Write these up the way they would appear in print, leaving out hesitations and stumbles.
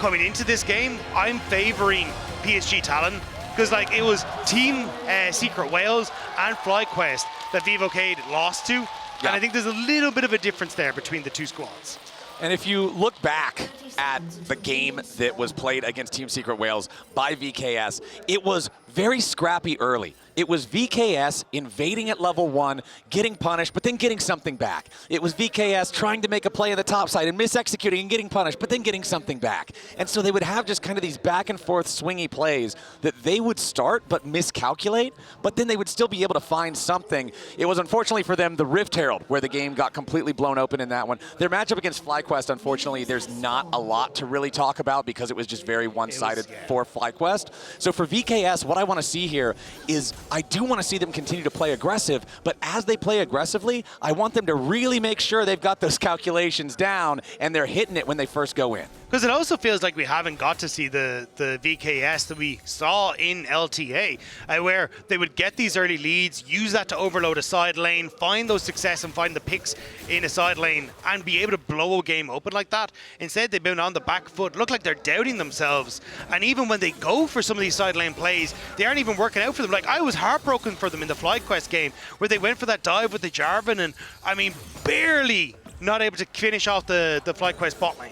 coming into this game, I'm favoring PSG Talon, because like it was Team Secret Wales and FlyQuest that Vivocade lost to, and I think there's a little bit of a difference there between the two squads. And if you look back at the game that was played against Team Secret Wales by VKS, it was very scrappy early. It was VKS invading at level 1, getting punished, but then getting something back. It was VKS trying to make a play on the top side and misexecuting and getting punished, but then getting something back. And so they would have just kind of these back and forth swingy plays that they would start but miscalculate, but then they would still be able to find something. It was unfortunately for them the Rift Herald where the game got completely blown open in that one. Their matchup against FlyQuest, unfortunately, there's not a lot to really talk about because it was just very one-sided for FlyQuest. So for VKS, what I want to see here is I do want to see them continue to play aggressive, but as they play aggressively, I want them to really make sure they've got those calculations down and they're hitting it when they first go in. Because it also feels like we haven't got to see the VKS that we saw in LTA, where they would get these early leads, use that to overload a side lane, find those success and find the picks in a side lane, and be able to blow a game open like that. Instead, they've been on the back foot, look like they're doubting themselves. And even when they go for some of these side lane plays, they aren't even working out for them. Like, I was heartbroken for them in the FlyQuest game, where they went for that dive with the Jarvan, and I mean, barely not able to finish off the FlyQuest bot lane.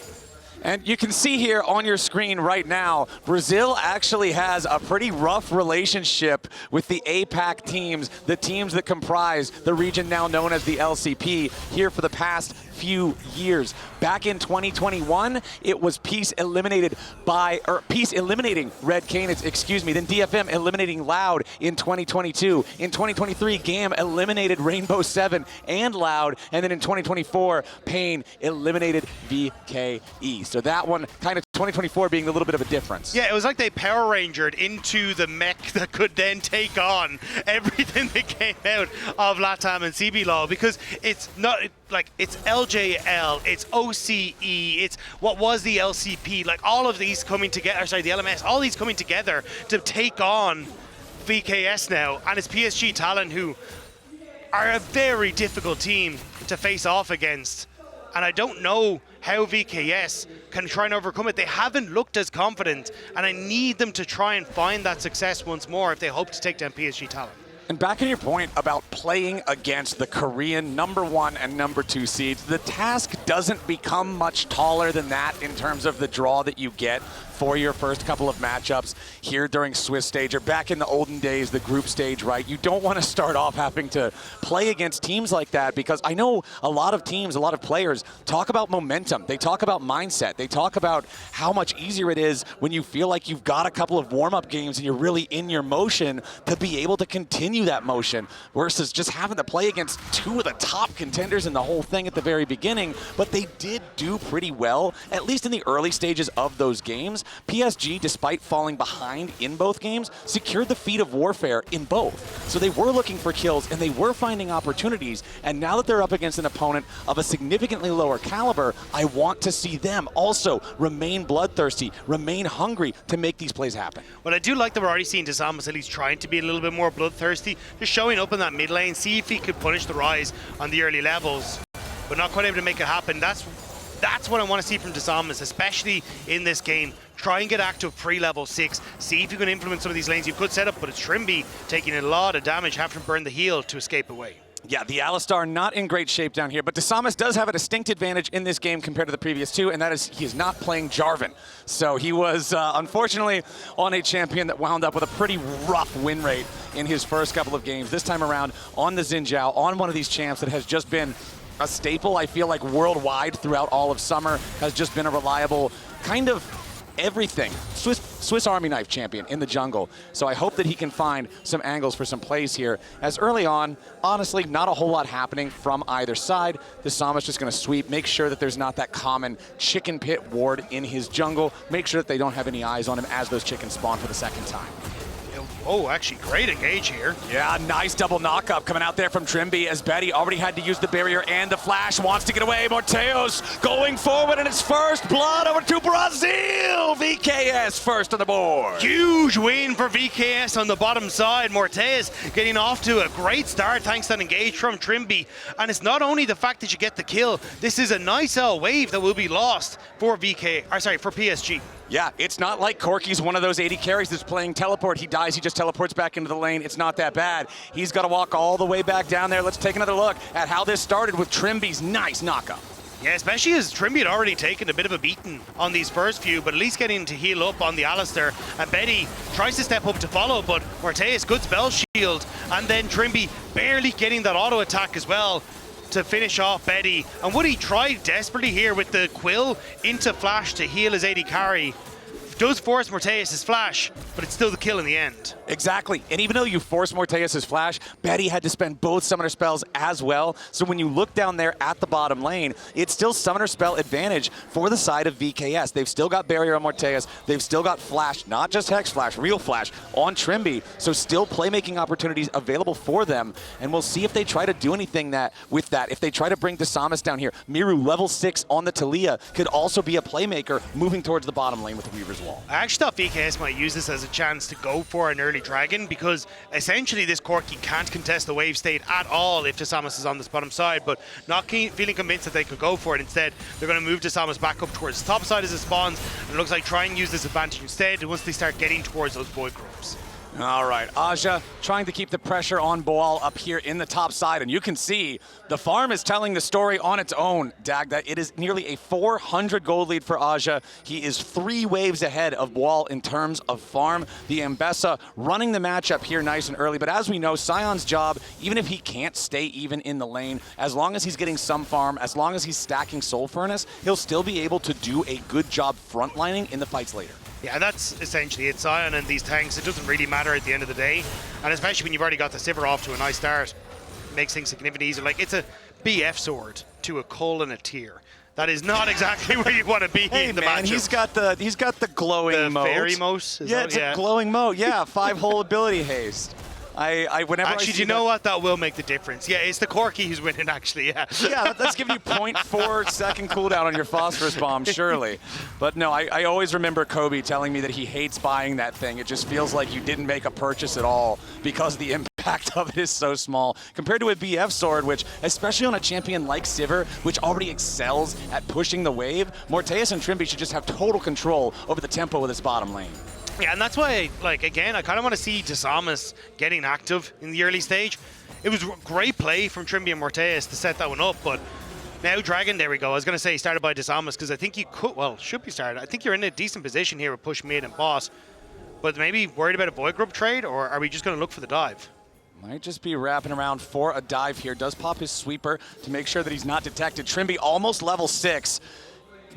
And you can see here on your screen right now, Brazil actually has a pretty rough relationship with the APAC teams, the teams that comprise the region now known as the LCP, here for the past few years. Back in 2021, it was Peace eliminating Red Canids, excuse me, then DFM eliminating Loud in 2022. In 2023, GAM eliminated Rainbow 7 and Loud, and then in 2024, Pain eliminated VKE. So that one, kind of 2024 being a little bit of a difference. Yeah, it was like they Power Rangered into the mech that could then take on everything that came out of LATAM and CBLOL, because it's not like it's LJL, it's OCE, it's what was the LCP, like all of these coming together, sorry, the LMS, all these coming together to take on VKS now, and it's PSG Talon who are a very difficult team to face off against. And I don't know how VKS can try and overcome it. They haven't looked as confident, and I need them to try and find that success once more if they hope to take down PSG Talon. And back on your point about playing against the Korean #1 and #2 seeds, the task doesn't become much taller than that in terms of the draw that you get for your first couple of matchups here during Swiss stage, or back in the olden days, the group stage, right? You don't want to start off having to play against teams like that, because I know a lot of teams, a lot of players talk about momentum. They talk about mindset. They talk about how much easier it is when you feel like you've got a couple of warm-up games and you're really in your motion to be able to continue that motion versus just having to play against two of the top contenders in the whole thing at the very beginning. But they did do pretty well, at least in the early stages of those games. PSG, despite falling behind in both games, secured the feat of warfare in both. So they were looking for kills and they were finding opportunities. And now that they're up against an opponent of a significantly lower caliber, I want to see them also remain bloodthirsty, remain hungry to make these plays happen. Well, I do like that we're already seeing Desamas at least trying to be a little bit more bloodthirsty, just showing up in that mid lane, see if he could punish the Rise on the early levels, but not quite able to make it happen. That's what I want to see from Desamas, especially in this game. Try and get active pre-level 6. See if you can implement some of these lanes you could set up, but it's Trimby taking a lot of damage, having to burn the heal to escape away. Yeah, the Alistar not in great shape down here, but Desamas does have a distinct advantage in this game compared to the previous two, and that is he is not playing Jarvan. So he was, unfortunately, on a champion that wound up with a pretty rough win rate in his first couple of games. This time around on the Xin Zhao, on one of these champs that has just been a staple, I feel like, worldwide throughout all of summer, has just been a reliable kind of everything. Swiss Army knife champion in the jungle. So I hope that he can find some angles for some plays here. As early on, honestly, not a whole lot happening from either side. Desamas just going to sweep, make sure that there's not that common chicken pit ward in his jungle. Make sure that they don't have any eyes on him as those chickens spawn for the second time. Oh, actually, great engage here. Yeah, nice double knock-up coming out there from Trimby as Betty already had to use the barrier and the flash, wants to get away. Morteos going forward, and it's first blood over to Brazil. VKS first on the board. Huge win for VKS on the bottom side. Morteos getting off to a great start thanks to that engage from Trimby. And it's not only the fact that you get the kill, this is a nice wave that will be lost for PSG. Yeah, it's not like Corky's one of those 80 carries that's playing teleport. He dies, he just teleports back into the lane. It's not that bad. He's got to walk all the way back down there. Let's take another look at how this started with Trimby's nice knockup. Yeah, especially as Trimby had already taken a bit of a beating on these first few, but at least getting to heal up on the Alistair. And Betty tries to step up to follow, but Morteus, good spell shield. And then Trimby barely getting that auto attack as well to finish off Betty. And Woody tried desperately here with the Quill into Flash to heal his AD carry. Does force Morteus' flash, but it's still the kill in the end. Exactly, and even though you force Morteus' flash, Betty had to spend both summoner spells as well. So when you look down there at the bottom lane, it's still summoner spell advantage for the side of VKS. They've still got barrier on Morteus, they've still got flash, not just hex flash, real flash on Trimby. So still playmaking opportunities available for them, and we'll see if they try to do anything with that. If they try to bring Desamas down here, Miru level 6 on the Talia could also be a playmaker moving towards the bottom lane with the Weaver's Wall. I actually thought VKS might use this as a chance to go for an early dragon, because essentially this Corki can't contest the wave state at all if Desamas is on this bottom side, but not feeling convinced that they could go for it. Instead, they're going to move Desamas back up towards the top side as it spawns, and it looks like try and use this advantage instead once they start getting towards those void groups. All right, Aja trying to keep the pressure on Boal up here in the top side, and you can see the farm is telling the story on its own, Dagda. It is nearly a 400 gold lead for Aja. He is 3 waves ahead of Boal in terms of farm. The Ambessa running the matchup here nice and early, but as we know, Sion's job, even if he can't stay even in the lane, as long as he's getting some farm, as long as he's stacking Soul Furnace, he'll still be able to do a good job frontlining in the fights later. Yeah, that's essentially it. Sion and these tanks, it doesn't really matter at the end of the day. And especially when you've already got the Sivir off to a nice start, makes things significantly easier. Like, it's a BF sword to a Cole and a Tier. That is not exactly where you want to be in the matchup. He's got the glowing moat. The fairy moat? Yeah, it's a glowing moat. Yeah, 5-hole ability haste. Actually, do you know what? That will make the difference. Yeah, it's the Corki who's winning, actually, yeah. Yeah, that's giving you 0.4 second cooldown on your phosphorus bomb, surely. But no, I always remember Kobe telling me that he hates buying that thing. It just feels like you didn't make a purchase at all because the impact of it is so small. Compared to a BF sword, which, especially on a champion like Sivir, which already excels at pushing the wave, Morteus and Trimby should just have total control over the tempo with his bottom lane. Yeah, and that's why, like, again, I kind of want to see Desamas getting active in the early stage. It was great play from Trimby and Morteus to set that one up, but now Dragon, there we go. I was going to say started by Desamas because I think you could, well, should be started. I think you're in a decent position here with push mid and boss, but maybe worried about a Void Grub trade, or are we just going to look for the dive? Might just be wrapping around for a dive here. Does pop his sweeper to make sure that he's not detected. Trimby almost level 6.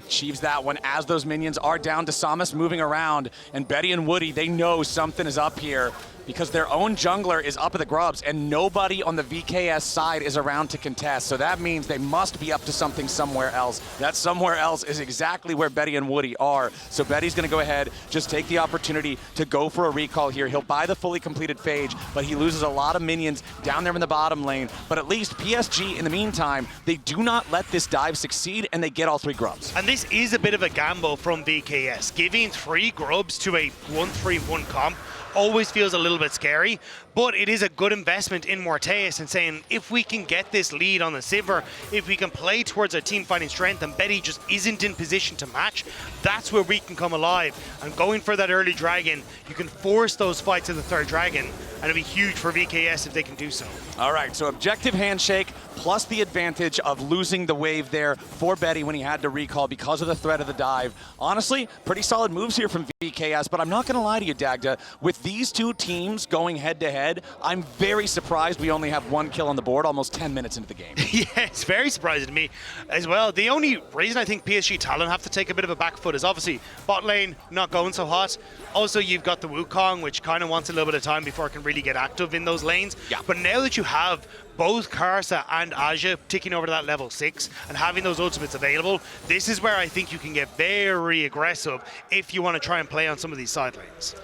Achieves that one as those minions are down. Desamas moving around, and Betty and Woody, they know something is up here because their own jungler is up at the grubs and nobody on the VKS side is around to contest. So that means they must be up to something somewhere else. That somewhere else is exactly where Betty and Woody are. So Betty's gonna go ahead, just take the opportunity to go for a recall here. He'll buy the fully completed phage, but he loses a lot of minions down there in the bottom lane. But at least PSG, in the meantime, they do not let this dive succeed and they get all 3 grubs. And this is a bit of a gamble from VKS. Giving 3 grubs to a 1-3-1 comp always feels a little bit scary, but it is a good investment in Morteus and saying, if we can get this lead on the Sivir, if we can play towards our team fighting strength and Betty just isn't in position to match, that's where we can come alive. And going for that early dragon, you can force those fights to the 3rd dragon, and it'll be huge for VKS if they can do so. All right, so objective handshake plus the advantage of losing the wave there for Betty when he had to recall because of the threat of the dive. Honestly, pretty solid moves here from VKS, but I'm not going to lie to you, Dagda. With these 2 teams going head-to-head, I'm very surprised we only have 1 kill on the board almost 10 minutes into the game. Yeah, it's very surprising to me as well. The only reason I think PSG Talon have to take a bit of a back foot is obviously bot lane not going so hot. Also, you've got the Wukong, which kind of wants a little bit of time before it can really get active in those lanes. Yeah. But now that you have both Karsa and Aja ticking over to that level 6 and having those ultimates available, this is where I think you can get very aggressive if you want to try and play on some of these side lanes.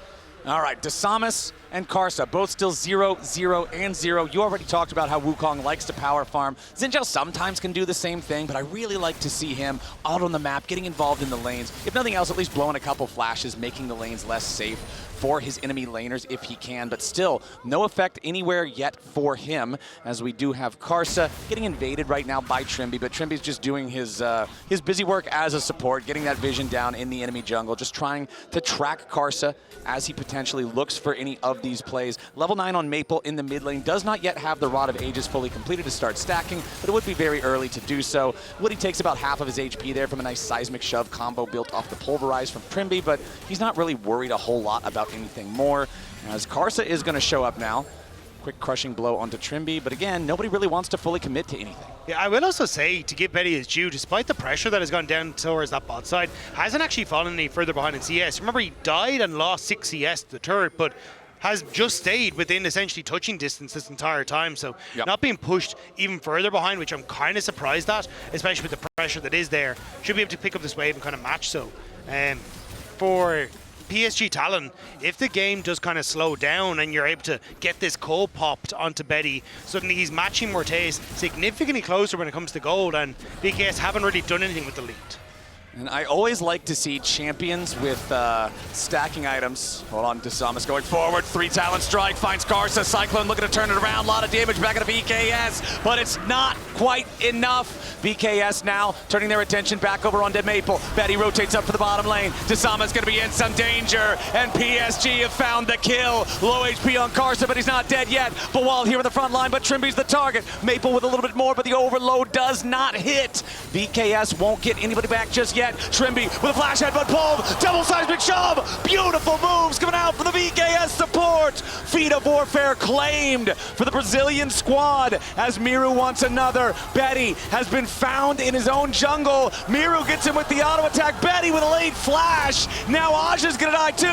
All right, Desamas and Karsa, both still 0, 0, and 0. You already talked about how Wukong likes to power farm. Xin Zhao sometimes can do the same thing, but I really like to see him out on the map, getting involved in the lanes. If nothing else, at least blowing a couple flashes, making the lanes less safe for his enemy laners if he can, but still no effect anywhere yet for him, as we do have Karsa getting invaded right now by Trimby, but Trimby's just doing his busy work as a support, getting that vision down in the enemy jungle, just trying to track Karsa as he potentially looks for any of these plays. Level 9 on Maple in the mid lane does not yet have the Rod of Ages fully completed to start stacking, but it would be very early to do so. Woody takes about half of his HP there from a nice seismic shove combo built off the Pulverize from Trimby, but he's not really worried a whole lot about anything more, as Karsa is going to show up now. Quick crushing blow onto Trimby, but again, nobody really wants to fully commit to anything. Yeah, I will also say, to give Betty his due, despite the pressure that has gone down towards that bot side, hasn't actually fallen any further behind in CS. Remember, he died and lost 6 CS to the turret, but has just stayed within essentially touching distance this entire time, so not being pushed even further behind, which I'm kind of surprised at, especially with the pressure that is there. Should be able to pick up this wave and kind of match so. For PSG Talon, if the game does kind of slow down and you're able to get this coal popped onto Betty, suddenly he's matching Mortaise significantly closer when it comes to gold, and BKS haven't really done anything with the lead. And I always like to see champions with stacking items. Hold on, Desamas going forward. 3 Talon Strike finds Karsa. Cyclone looking to turn it around. A lot of damage back into BKS, but it's not quite enough. BKS now turning their attention back over on Dead Maple. Betty rotates up for the bottom lane. Desamas going to be in some danger, and PSG have found the kill. Low HP on Karsa, but he's not dead yet. But while here in the front line, but Trimby's the target. Maple with a little bit more, but the overload does not hit. BKS won't get anybody back just yet. Trimby with a flash headbutt pulled, double seismic shove, beautiful moves coming out from the BKS support. Feet of Warfare claimed for the Brazilian squad as Miru wants another. Betty has been found in his own jungle. Miru gets him with the auto attack. Betty with a late flash. Now Aja's gonna die too.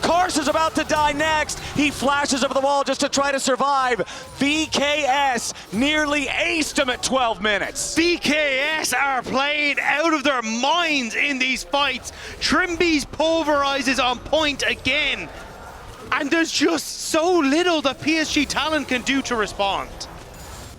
Karsa's about to die next. He flashes over the wall just to try to survive. BKS nearly aced him at 12 minutes. BKS are playing out of their minds in these fights. Trimby's Pulverize is on point again, and there's just so little that PSG Talon can do to respond.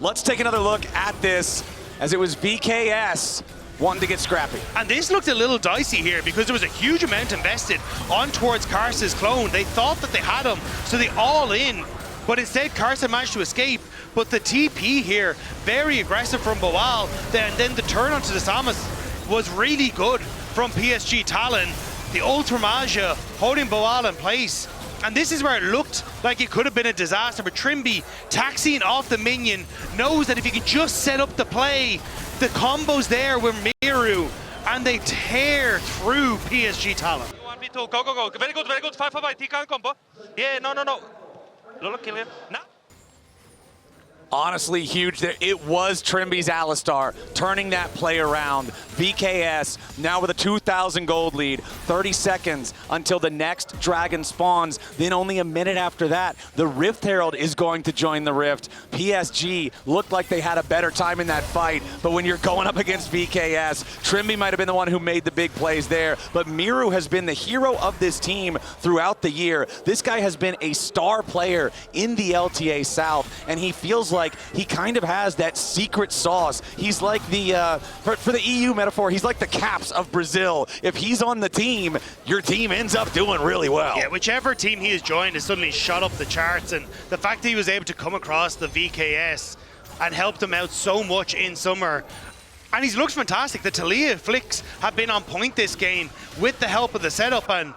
Let's take another look at this, as it was BKS wanting to get scrappy. And this looked a little dicey here because there was a huge amount invested on towards Karsa's clone. They thought that they had him, so they all in, but instead Karsa managed to escape. But the TP here, very aggressive from Boal, then the turn onto the Samus was really good from PSG Talon. The Ultra Magia holding Boal in place. And this is where it looked like it could have been a disaster, but Trimby, taxiing off the minion, knows that if he can just set up the play, the combo's there with Miru, and they tear through PSG Talon. 1v2, go, go, go. Very good, very good. 5-5, TK combo. Yeah, no. Lolo, kill him. Now. Honestly huge there. It was Trimby's Alistar turning that play around. BKS now with a 2,000 gold lead. 30 seconds until the next dragon spawns. Then only a minute after that, the Rift Herald is going to join the Rift. PSG looked like they had a better time in that fight, but when you're going up against BKS, Trimby might have been the one who made the big plays there, but Miru has been the hero of this team throughout the year. This guy has been a star player in the LTA South, and he feels like he kind of has that secret sauce. He's like the, for the EU metaphor, he's like the Caps of Brazil. If he's on the team, your team ends up doing really well. Yeah, whichever team he has joined has suddenly shot up the charts, and the fact that he was able to come across the VKS and help them out so much in summer. And he's looked fantastic. The Talia flicks have been on point this game with the help of the setup, and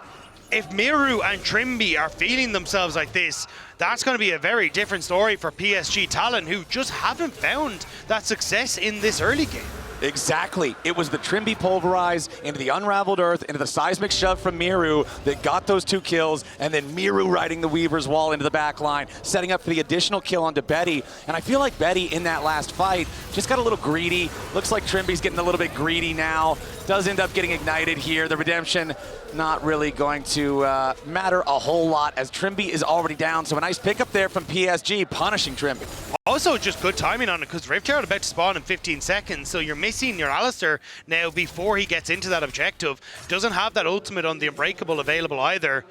if Miru and Trimby are feeling themselves like this, that's going to be a very different story for PSG Talon, who just haven't found that success in this early game. Exactly. It was the Trimby Pulverize into the Unraveled Earth, into the seismic shove from Miru that got those 2 kills, and then Miru riding the Weaver's Wall into the back line, setting up for the additional kill onto Betty. And I feel like Betty in that last fight just got a little greedy. Looks like Trimby's getting a little bit greedy now. Does end up getting ignited here. The redemption not really going to matter a whole lot as Trimby is already down. So a nice pickup there from PSG, punishing Trimby. Also, just good timing on it because Rift Herald about to spawn in 15 seconds, so you're missing your Alistar now before he gets into that objective. Doesn't have that ultimate on the Unbreakable available either.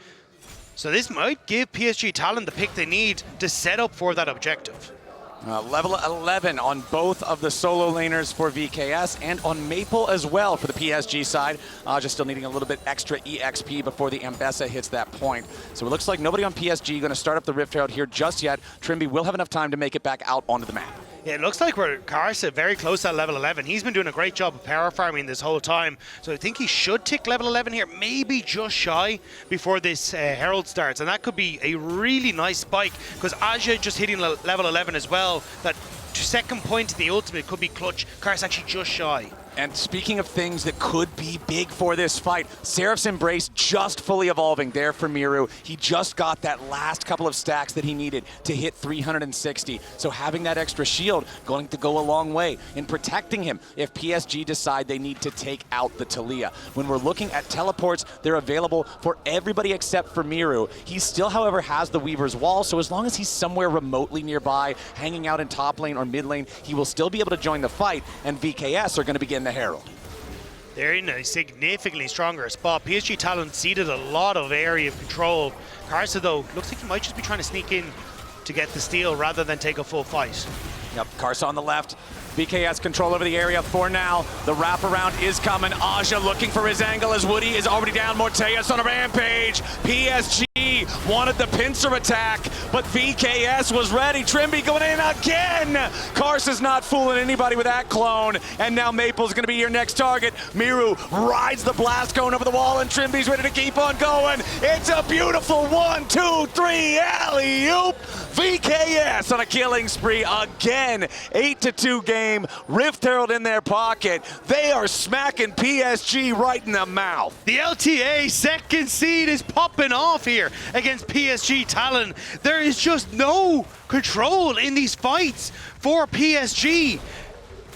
So this might give PSG Talon the pick they need to set up for that objective. Level 11 on both of the solo laners for VKS and on Maple as well for the PSG side. Just still needing a little bit extra EXP before the Ambessa hits that point. So it looks like nobody on PSG going to start up the Rift Herald here just yet. Trimby will have enough time to make it back out onto the map. Yeah, it looks like we're Karsa very close to level 11. He's been doing a great job of power farming this whole time. So I think he should tick level 11 here, maybe just shy before this Herald starts. And that could be a really nice spike because Aja just hitting level 11 as well. That second point to the ultimate could be clutch. Karsa actually just shy. And speaking of things that could be big for this fight, Seraph's Embrace just fully evolving there for Miru. He just got that last couple of stacks that he needed to hit 360. So having that extra shield going to go a long way in protecting him if PSG decide they need to take out the Taliyah. When we're looking at teleports, they're available for everybody except for Miru. He still, however, has the Weaver's Wall, so as long as he's somewhere remotely nearby, hanging out in top lane or mid lane, he will still be able to join the fight, and VKS are going to begin the Herald. They're in a significantly stronger spot. PSG Talon ceded a lot of area of control. Karsa, though, looks like he might just be trying to sneak in to get the steal rather than take a full fight. Yep, Karsa on the left. VKS control over the area for now. The wraparound is coming. Aja looking for his angle as Woody is already down. Morteus on a rampage. PSG wanted the pincer attack, but VKS was ready. Trimby going in again. Karsa's not fooling anybody with that clone. And now Maple's going to be your next target. Miru rides the blast cone over the wall, and Trimby's ready to keep on going. It's a beautiful 1, 2, 3 alley-oop. VKS on a killing spree again. 8-2 game. Rift Herald in their pocket. They are smacking PSG right in the mouth. The LTA second seed is popping off here against PSG Talon. There is just no control in these fights for PSG.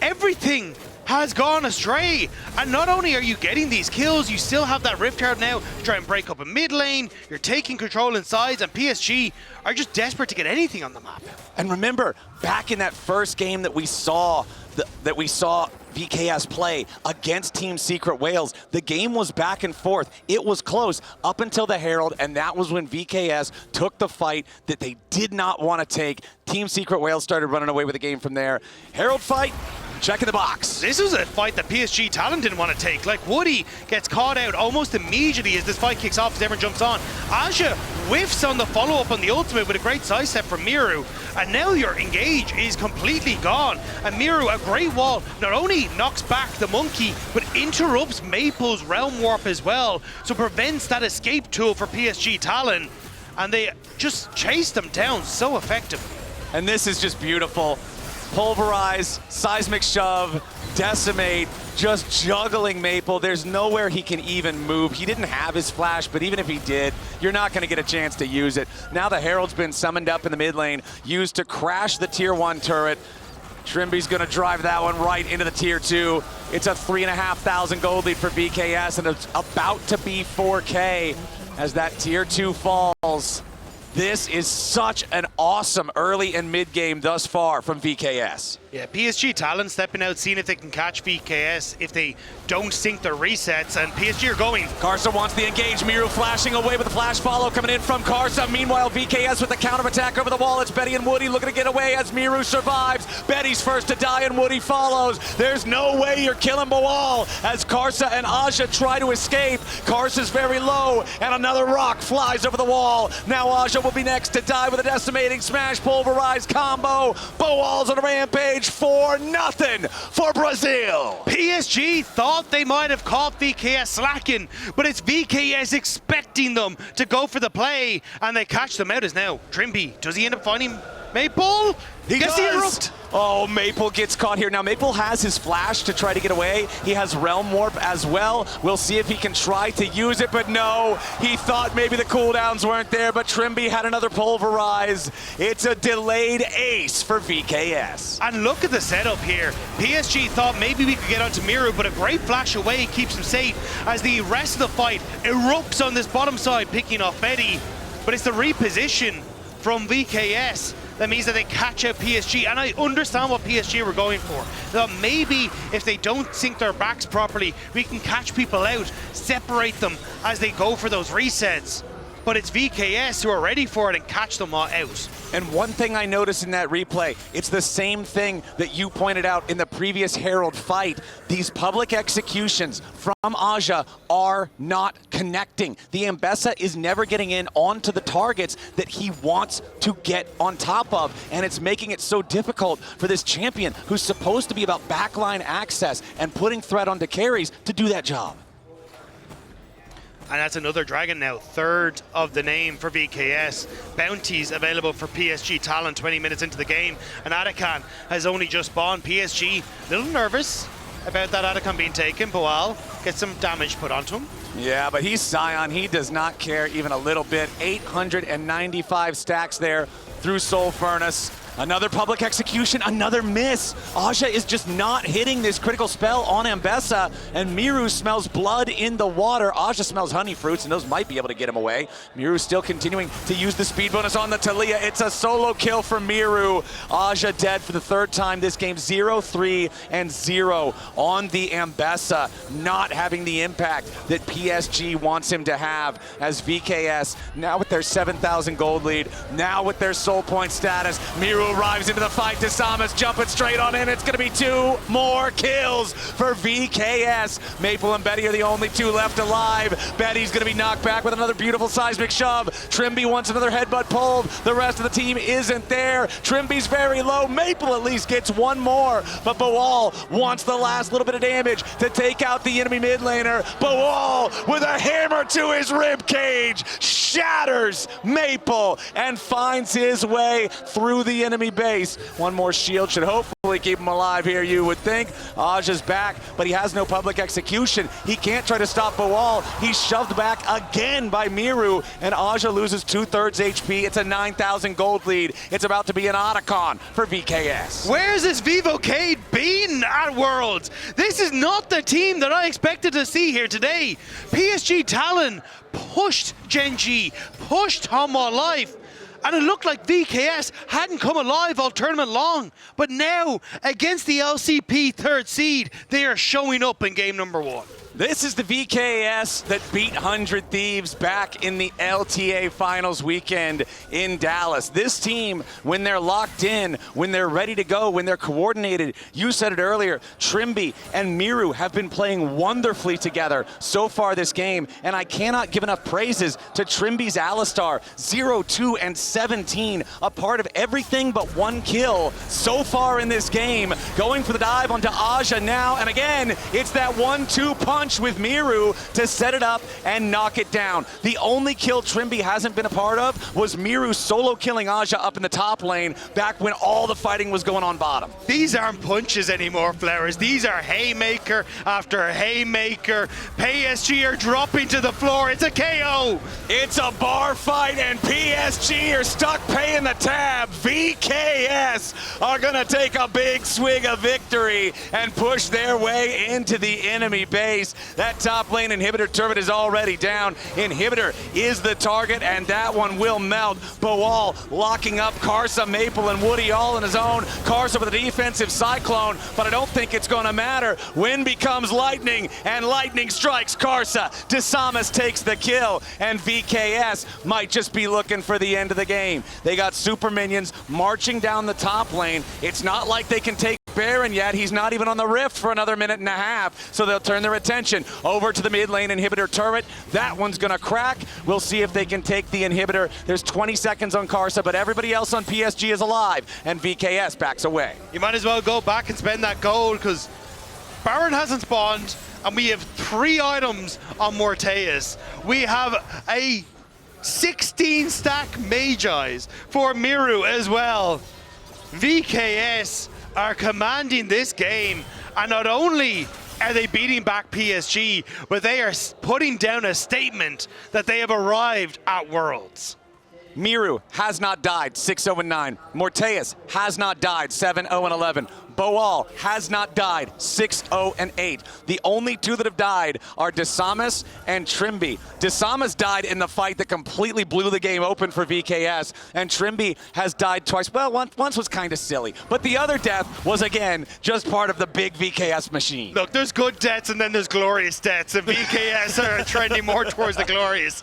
Everything has gone astray. And not only are you getting these kills, you still have that Rift Herald now to try and break up a mid lane. You're taking control in sides, and PSG are just desperate to get anything on the map. And remember, back in that first game that we saw VKS play against Team Secret Wales, the game was back and forth. It was close up until the Herald, and that was when VKS took the fight that they did not want to take. Team Secret Wales started running away with the game from there. Herald fight, check in the box. This was a fight that PSG Talon didn't want to take. Like, Woody gets caught out almost immediately as this fight kicks off, as everyone jumps on. Aja whiffs on the follow-up on the ultimate with a great sidestep from Miru, and now your engage is completely gone. And Miru, a great wall, not only knocks back the monkey, but interrupts Maple's realm warp as well, so prevents that escape tool for PSG Talon, and they just chase them down so effectively. And this is just beautiful. Pulverize, seismic shove, decimate, just juggling Maple. There's nowhere he can even move. He didn't have his flash, but even if he did, you're not going to get a chance to use it. Now the Herald's been summoned up in the mid lane, used to crash the tier 1 turret. Trimby's going to drive that one right into the tier 2. It's a 3,500 gold lead for VKS, and it's about to be 4K as that tier 2 falls. This is such an awesome early and mid game thus far from VKS. Yeah, PSG Talon stepping out, seeing if they can catch VKS if they don't sync their resets, and PSG are going. Karsa wants the engage. Miru flashing away with the flash follow coming in from Karsa. Meanwhile, VKS with the counter attack over the wall. It's Betty and Woody looking to get away as Miru survives. Betty's first to die and Woody follows. There's no way you're killing Boal as Karsa and Aja try to escape. Karsa's very low, and another rock flies over the wall. Now Aja will be next to die with a decimating smash pulverized combo. Boal's on a rampage. 4-0 for Brazil. PSG thought they might have caught VKS slacking, but it's VKS expecting them to go for the play, and they catch them out as now. Trimby, does he end up finding Maple? He does. He erupt. Oh, Maple gets caught here. Now, Maple has his flash to try to get away. He has Realm Warp as well. We'll see if he can try to use it, but no. He thought maybe the cooldowns weren't there, but Trimby had another pulverize. It's a delayed ace for VKS. And look at the setup here. PSG thought maybe we could get onto Miru, but a great flash away keeps him safe as the rest of the fight erupts on this bottom side, picking off Betty. But it's the reposition from VKS that means that they catch out PSG, and I understand what PSG were going for. That maybe if they don't sync their backs properly, we can catch people out, separate them as they go for those resets. but it's VKS who are ready for it and catch them all out. And one thing I noticed in that replay, it's the same thing that you pointed out in the previous Herald fight. These public executions from Aja are not connecting. The Ambessa is never getting in onto the targets that he wants to get on top of, and it's making it so difficult for this champion who's supposed to be about backline access and putting threat onto carries to do that job. And that's another Dragon now, third of the name for VKS. Bounties available for PSG Talon 20 minutes into the game. And Atakan has only just spawned. PSG, a little nervous about that Atakan being taken. Boal gets some damage put onto him. Yeah, but he's Scion. He does not care even a little bit. 895 stacks there through Soul Furnace. Another public execution, another miss. Aja is just not hitting this critical spell on Ambessa, and Miru smells blood in the water. Aja smells honey fruits, and those might be able to get him away. Miru still continuing to use the speed bonus on the Talia. It's a solo kill for Miru. Aja dead for the third time this game. 0-3 and 0 on the Ambessa, not having the impact that PSG wants him to have, as VKS, now with their 7,000 gold lead, now with their soul point status, Miru arrives into the fight. Desamas jumping straight on in. It's going to be 2 more kills for VKS. Maple and Betty are the only 2 left alive. Betty's going to be knocked back with another beautiful seismic shove. Trimby wants another headbutt pulled. The rest of the team isn't there. Trimby's very low. Maple at least gets 1 more, but Boal wants the last little bit of damage to take out the enemy mid laner. Boal with a hammer to his rib cage shatters Maple and finds his way through the enemy base. 1 more shield should hopefully keep him alive here, you would think. Aja's back, but he has no public execution. He can't try to stop Boal. He's shoved back again by Miru, and Aja loses 2/3 HP. It's a 9,000 gold lead. It's about to be an Otacon for VKS. Where's this Vivocade been at Worlds? This is not the team that I expected to see here today. PSG Talon pushed Genji, pushed Hanwha Life, and it looked like VKS hadn't come alive all tournament long. But now, against the LCP third seed, they are showing up in game number 1. This is the VKS that beat 100 Thieves back in the LTA Finals weekend in Dallas. This team, when they're locked in, when they're ready to go, when they're coordinated, you said it earlier, Trimby and Miru have been playing wonderfully together so far this game, and I cannot give enough praises to Trimby's Alistar. 0-2 and 17, a part of everything but 1 kill so far in this game. Going for the dive onto Aja now, and again, it's that 1-2 punch with Miru to set it up and knock it down. The only kill Trimby hasn't been a part of was Miru solo killing Aja up in the top lane back when all the fighting was going on bottom. These aren't punches anymore, Flowers. These are haymaker after haymaker. PSG are dropping to the floor. It's a KO. It's a bar fight, and PSG are stuck paying the tab. VKS are gonna take a big swig of victory and push their way into the enemy base. That top lane inhibitor turret is already down. Inhibitor is the target, and that one will melt. Boal locking up Karsa, Maple, and Woody all on his own. Karsa with a defensive cyclone, but I don't think it's gonna matter. Wind becomes lightning, and lightning strikes Karsa. Desamas takes the kill, and VKS might just be looking for the end of the game. They got super minions marching down the top lane. It's not like they can take Baron yet. He's not even on the rift for another minute and a half, so they'll turn their attention over to the mid lane inhibitor turret. That one's gonna crack. We'll see if they can take the inhibitor. There's 20 seconds on Karsa, but everybody else on PSG is alive, and VKS backs away. You might as well go back and spend that gold, because Baron hasn't spawned, and we have 3 items on Morteus. We have a 16 stack Magi's for Miru as well. VKS are commanding this game, and not only are they beating back PSG, but they are putting down a statement that they have arrived at Worlds. Miru has not died, 6-0-9. Morteus has not died, 7-0-11. Boal has not died, 6-0-8. The only 2 that have died are Desamas and Trimby. Desamas died in the fight that completely blew the game open for VKS, and Trimby has died twice. Well, once was kind of silly, but the other death was, again, just part of the big VKS machine. Look, there's good deaths and then there's glorious deaths, and VKS are trending more towards the glorious.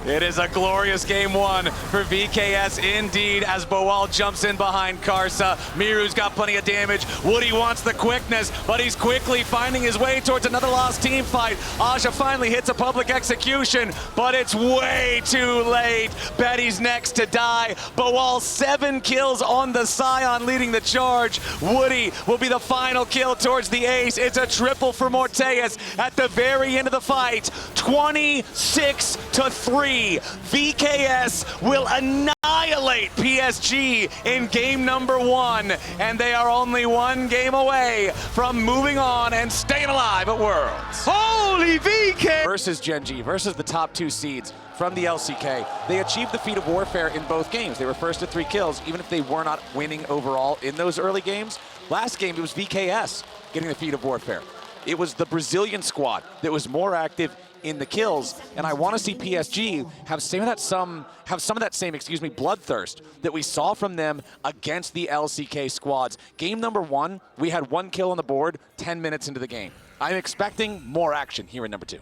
It is a glorious game one for VKS indeed as Boal jumps in behind Karsa. Miru's got plenty of damage. Woody wants the quickness, but he's quickly finding his way towards another lost team fight. Aja finally hits a public execution, but it's way too late. Betty's next to die. Boal 7 kills on the Scion leading the charge. Woody will be the final kill towards the ace. It's a triple for Morteus at the very end of the fight. 26-3. VKS will annihilate PSG in game number 1, and they are only 1 game away from moving on and staying alive at Worlds. Holy VK! Versus Gen G, versus the top 2 seeds from the LCK. They achieved the feat of warfare in both games. They were first to 3 kills, even if they were not winning overall in those early games. Last game, it was VKS getting the feat of warfare. It was the Brazilian squad that was more active in the kills, and I want to see PSG have some of that same bloodthirst that we saw from them against the LCK squads. Game number 1, we had 1 kill on the board 10 minutes into the game. I'm expecting more action here in number 2.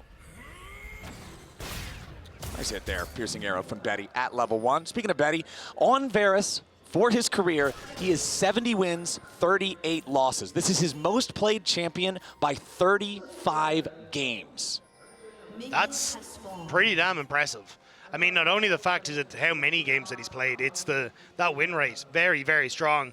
Nice hit there, piercing arrow from Betty at level 1. Speaking of Betty, on Varus, for his career, he is 70 wins, 38 losses. This is his most played champion by 35 games. That's pretty damn impressive. I mean, not only the fact is it how many games that he's played, it's that win rate, very, very strong.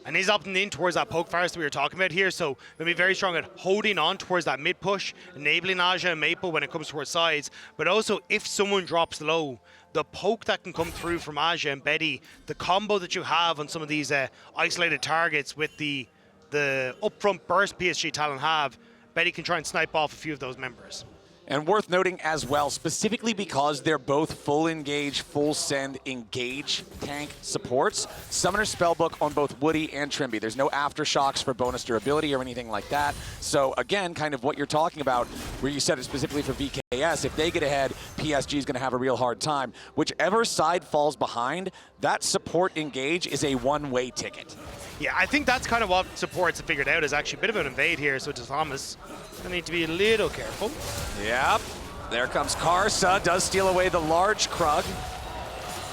And he's opting in towards that poke fires that we were talking about here, so he'll be very strong at holding on towards that mid push, enabling Aja and Maple when it comes towards sides, but also if someone drops low, the poke that can come through from Aja and Betty, the combo that you have on some of these isolated targets with the upfront burst PSG Talon have, Betty can try and snipe off a few of those members. And worth noting as well, specifically because they're both full engage, full send, engage tank supports, Summoner Spellbook on both Woody and Trimby. There's no aftershocks for bonus durability or anything like that. So again, kind of what you're talking about, where you said it specifically for VKS, if they get ahead, PSG is going to have a real hard time. Whichever side falls behind, that support engage is a one-way ticket. Yeah, I think that's kind of what supports have figured out is actually a bit of an invade here, so Thomas gonna need to be a little careful. Yep, there comes Karsa, does steal away the large Krug.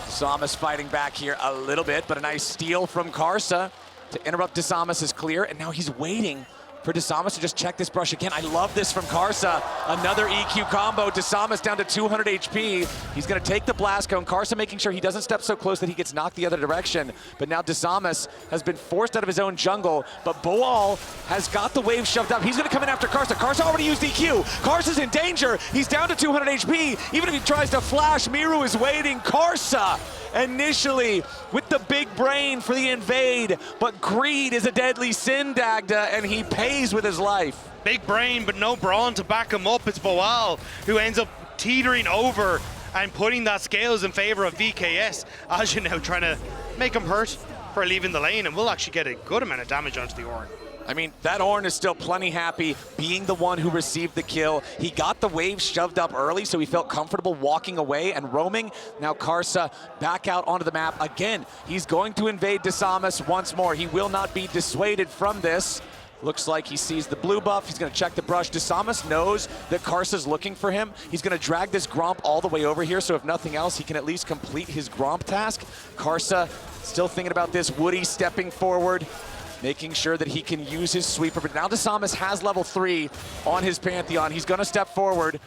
Dasamus fighting back here a little bit, but a nice steal from Karsa to interrupt Dasamus' clear, and now he's waiting for Dasamus to just check this brush again. I love this from Karsa. Another EQ combo. Dasamus down to 200 HP. He's going to take the blast cone. Karsa making sure he doesn't step so close that he gets knocked the other direction. But now Dasamus has been forced out of his own jungle. But Boal has got the wave shoved up. He's going to come in after Karsa. Karsa already used EQ. Karsa's in danger. He's down to 200 HP. Even if he tries to flash, Miru is waiting. Karsa initially with the big brain for the invade, but greed is a deadly sin, Dagda, and he pays with his life. Big brain, but no brawn to back him up. It's Boal who ends up teetering over and putting that scales in favor of VKS. Aja now trying to make him hurt for leaving the lane, and we'll actually get a good amount of damage onto the Ornn. I mean, that Ornn is still plenty happy being the one who received the kill. He got the wave shoved up early, so he felt comfortable walking away and roaming. Now Karsa back out onto the map. Again, he's going to invade Dasamus once more. He will not be dissuaded from this. Looks like he sees the blue buff. He's going to check the brush. Dasamus knows that Karsa's looking for him. He's going to drag this Gromp all the way over here, so if nothing else, he can at least complete his Gromp task. Karsa still thinking about this. Woody stepping forward, making sure that he can use his sweeper. But now Dasamus has level 3 on his Pantheon. He's going to step forward.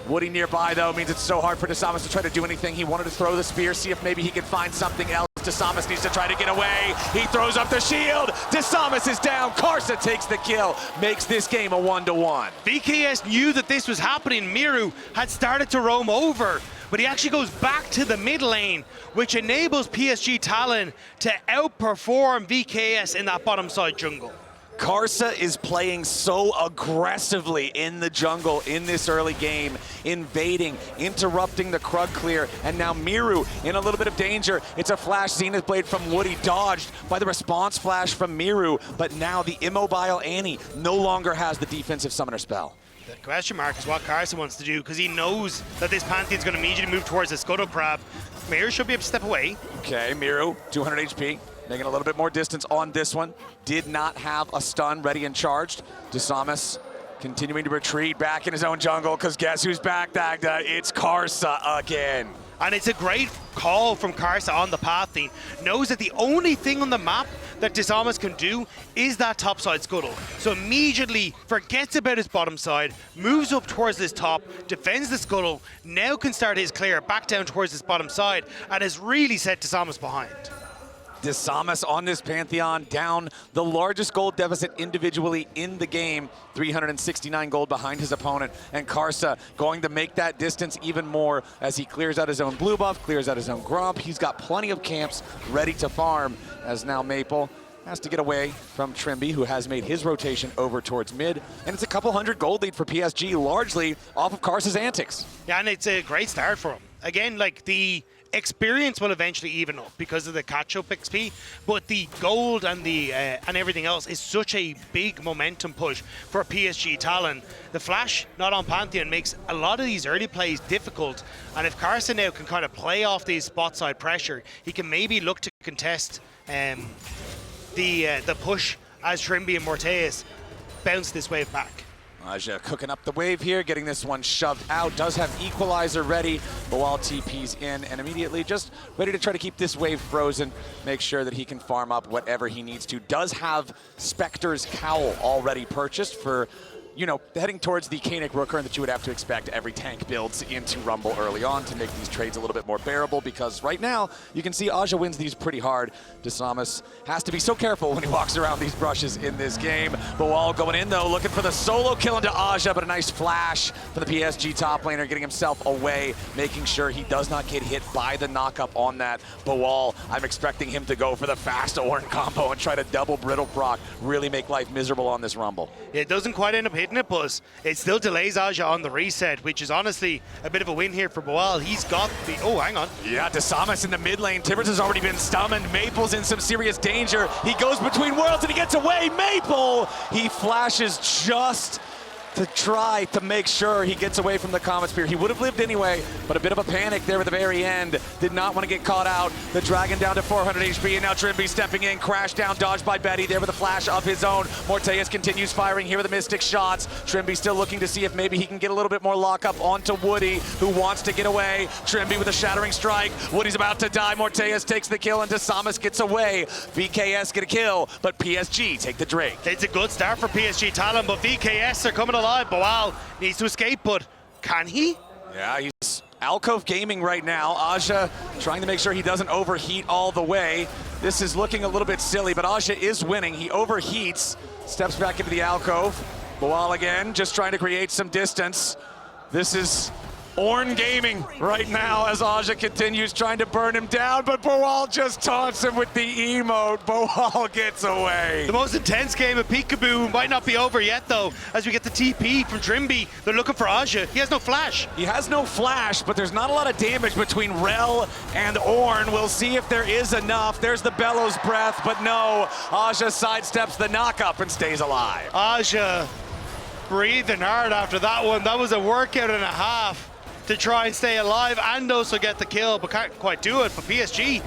Woody nearby, though, means it's so hard for Dasamus to try to do anything. He wanted to throw the spear, see if maybe he can find something else. Dasamus needs to try to get away. He throws up the shield. Dasamus is down. Karsa takes the kill, makes this game a 1-1. VKS knew that this was happening. Miru had started to roam over, but he actually goes back to the mid lane, which enables PSG Talon to outperform VKS in that bottom side jungle. Karsa is playing so aggressively in the jungle in this early game, invading, interrupting the Krug clear, and now Miru in a little bit of danger. It's a flash Zenith Blade from Woody, dodged by the response flash from Miru, but now the immobile Annie no longer has the defensive summoner spell. The question mark is what Karsa wants to do, because he knows that this Pantheon's going to immediately move towards the Scuttle Crab. Miru should be able to step away. Okay, Miru, 200 HP. Making a little bit more distance on this one. Did not have a stun ready and charged. Dasamus continuing to retreat back in his own jungle, because guess who's back, Dagda? It's Karsa again. And it's a great call from Karsa on the pathing. Knows that the only thing on the map that Disamas can do is that topside scuttle. So immediately forgets about his bottom side, moves up towards this top, defends the scuttle, now can start his clear back down towards this bottom side, and has really set Disamas behind. Disamas on this Pantheon down the largest gold deficit individually in the game, 369 gold behind his opponent, and Karsa going to make that distance even more as he clears out his own blue buff, clears out his own Gromp. He's got plenty of camps ready to farm, as now Maple has to get away from Trimby, who has made his rotation over towards mid, and it's a couple hundred gold lead for PSG, largely off of Karsa's antics. Yeah, and it's a great start for him. Again, like, the experience will eventually even up because of the catch-up XP, but the gold and the and everything else is such a big momentum push for PSG Talon. The flash not on Pantheon makes a lot of these early plays difficult, and if Karsa now can kind of play off these spot side pressure, he can maybe look to contest the push as Trimby and Morteus bounce this wave back. Aja cooking up the wave here, getting this one shoved out. Does have Equalizer ready, but while TP's in and immediately just ready to try to keep this wave frozen, make sure that he can farm up whatever he needs to. Does have Spectre's Cowl already purchased for, you know, heading towards the Kanik Rooker that you would have to expect every tank builds into Rumble early on to make these trades a little bit more bearable, because right now you can see Aja wins these pretty hard. Disamas has to be so careful when he walks around these brushes in this game. Bawal going in though, looking for the solo kill into Aja, but a nice flash for the PSG top laner, getting himself away, making sure he does not get hit by the knockup on that. Bawal, I'm expecting him to go for the fast Ornn combo and try to double brittle proc, really make life miserable on this Rumble. It doesn't quite end up hitting it, but it still delays Aja on the reset, which is honestly a bit of a win here for Bawal. He's got the... Oh, hang on. Yeah, Disamas in the mid lane. Tibbers has already been summoned. Maple's in some serious danger. He goes between worlds and he gets away. Maple! He flashes just to try to make sure he gets away from the Comet Spear. He would have lived anyway, but a bit of a panic there at the very end. Did not want to get caught out. The Dragon down to 400 HP, and now Trimby stepping in. Crash down, dodged by Betty there with a flash of his own. Morteus continues firing here with the Mystic shots. Trimby still looking to see if maybe he can get a little bit more lockup onto Woody, who wants to get away. Trimby with a shattering strike. Woody's about to die. Morteus takes the kill, and Disamas gets away. VKS get a kill, but PSG take the Drake. It's a good start for PSG Talon, but VKS are coming alive. Bawal needs to escape, but can he? Yeah, he's Alcove gaming right now. Aja trying to make sure he doesn't overheat all the way. This is looking a little bit silly, but Aja is winning. He overheats, steps back into the alcove. Bawal again, just trying to create some distance. This is Ornn gaming right now as Aja continues trying to burn him down, but Bawal just taunts him with the emote. Bawal gets away. The most intense game of Peekaboo might not be over yet, though, as we get the TP from Trimby. They're looking for Aja. He has no flash. He has no flash, but there's not a lot of damage between Rel and Ornn. We'll see if there is enough. There's the Bellows Breath, but no. Aja sidesteps the knockup and stays alive. Aja breathing hard after that one. That was a workout and a half to try and stay alive and also get the kill, but can't quite do it. But PSG,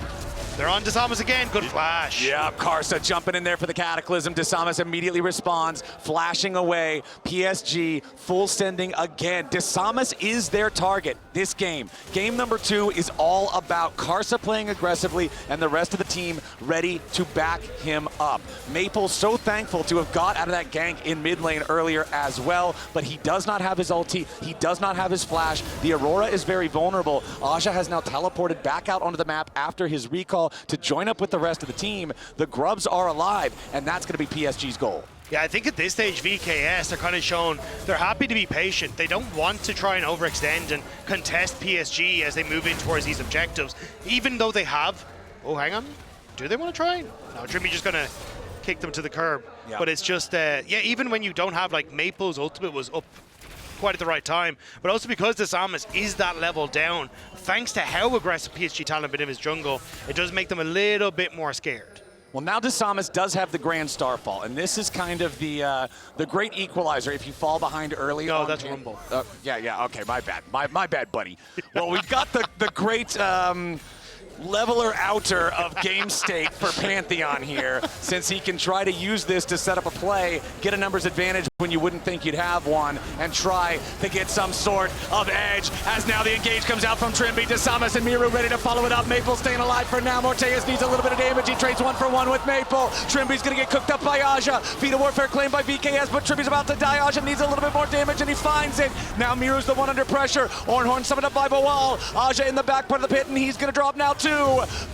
they're on Disamas again. Good flash. Yeah, Karsa jumping in there for the Cataclysm. Disamas immediately responds, flashing away. PSG full sending again. Disamas is their target this game. Game number 2 is all about Karsa playing aggressively and the rest of the team ready to back him up. Maple so thankful to have got out of that gank in mid lane earlier as well, but he does not have his ulti. He does not have his flash. The Aurora is very vulnerable. Aja has now teleported back out onto the map after his recall to join up with the rest of the team. The Grubs are alive, and that's going to be PSG's goal. Yeah, I think at this stage, VKS are kind of shown they're happy to be patient. They don't want to try and overextend and contest PSG as they move in towards these objectives, even though they have... Oh, hang on. Do they want to try? No, Trimby just going to kick them to the curb. Yeah. But it's just, yeah, even when you don't have, like, Maple's ultimate was up quite at the right time, but also because Disamas is that level down, thanks to how aggressive PSG Talon have been in his jungle, it does make them a little bit more scared. Well, now Disamas does have the Grand Starfall, and this is kind of the great equalizer if you fall behind early. No, on that's Rumble. Yeah, okay, my bad. My bad, buddy. Well, we've got the great leveler outer of game state for Pantheon here, since he can try to use this to set up a play, get a numbers advantage when you wouldn't think you'd have one, and try to get some sort of edge. As now the engage comes out from Trimby, Desamas and Miru ready to follow it up. Maple staying alive for now. Morteus needs a little bit of damage. He trades 1-for-1 with Maple. Trimby's gonna get cooked up by Aja. Feet of Warfare claimed by VKS, but Trimby's about to die. Aja needs a little bit more damage and he finds it. Now Miru's the one under pressure. Ornhorn summoned up by Bawal. Aja in the back part of the pit and he's gonna drop now too.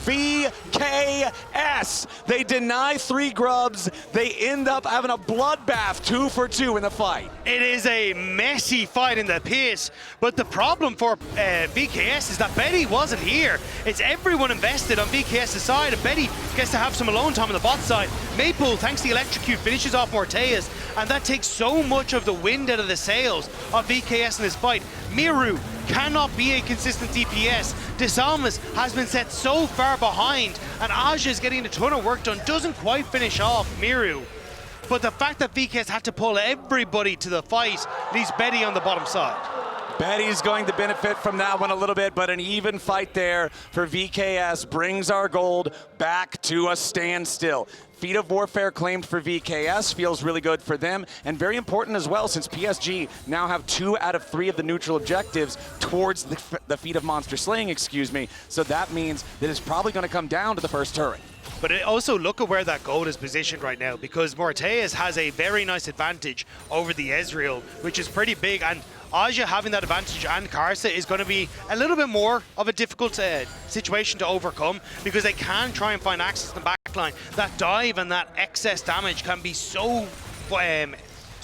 VKS. They deny 3 grubs. They end up having a bloodbath 2-for-2 in the fight. It is a messy fight in the pit, but the problem for VKS is that Betty wasn't here. It's everyone invested on VKS's side, and Betty gets to have some alone time on the bot side. Maple, thanks to the electrocute, finishes off Morteus, and that takes so much of the wind out of the sails of VKS in this fight. Miru cannot be a consistent DPS. Desamas has been set so far behind, and Aja is getting a ton of work done, doesn't quite finish off Miru. But the fact that VKS had to pull everybody to the fight leaves Betty on the bottom side. Betty's going to benefit from that one a little bit, but an even fight there for VKS brings our gold back to a standstill. Feet of Warfare claimed for VKS, feels really good for them, and very important as well since PSG now have 2 out of 3 of the neutral objectives towards the Feet of Monster Slaying, excuse me, so that means that it's probably going to come down to the first turret. But also look at where that gold is positioned right now, because Morteus has a very nice advantage over the Ezreal, which is pretty big, and Aja having that advantage and Karsa is going to be a little bit more of a difficult situation to overcome, because they can try and find access to the backline. That dive and that excess damage can be so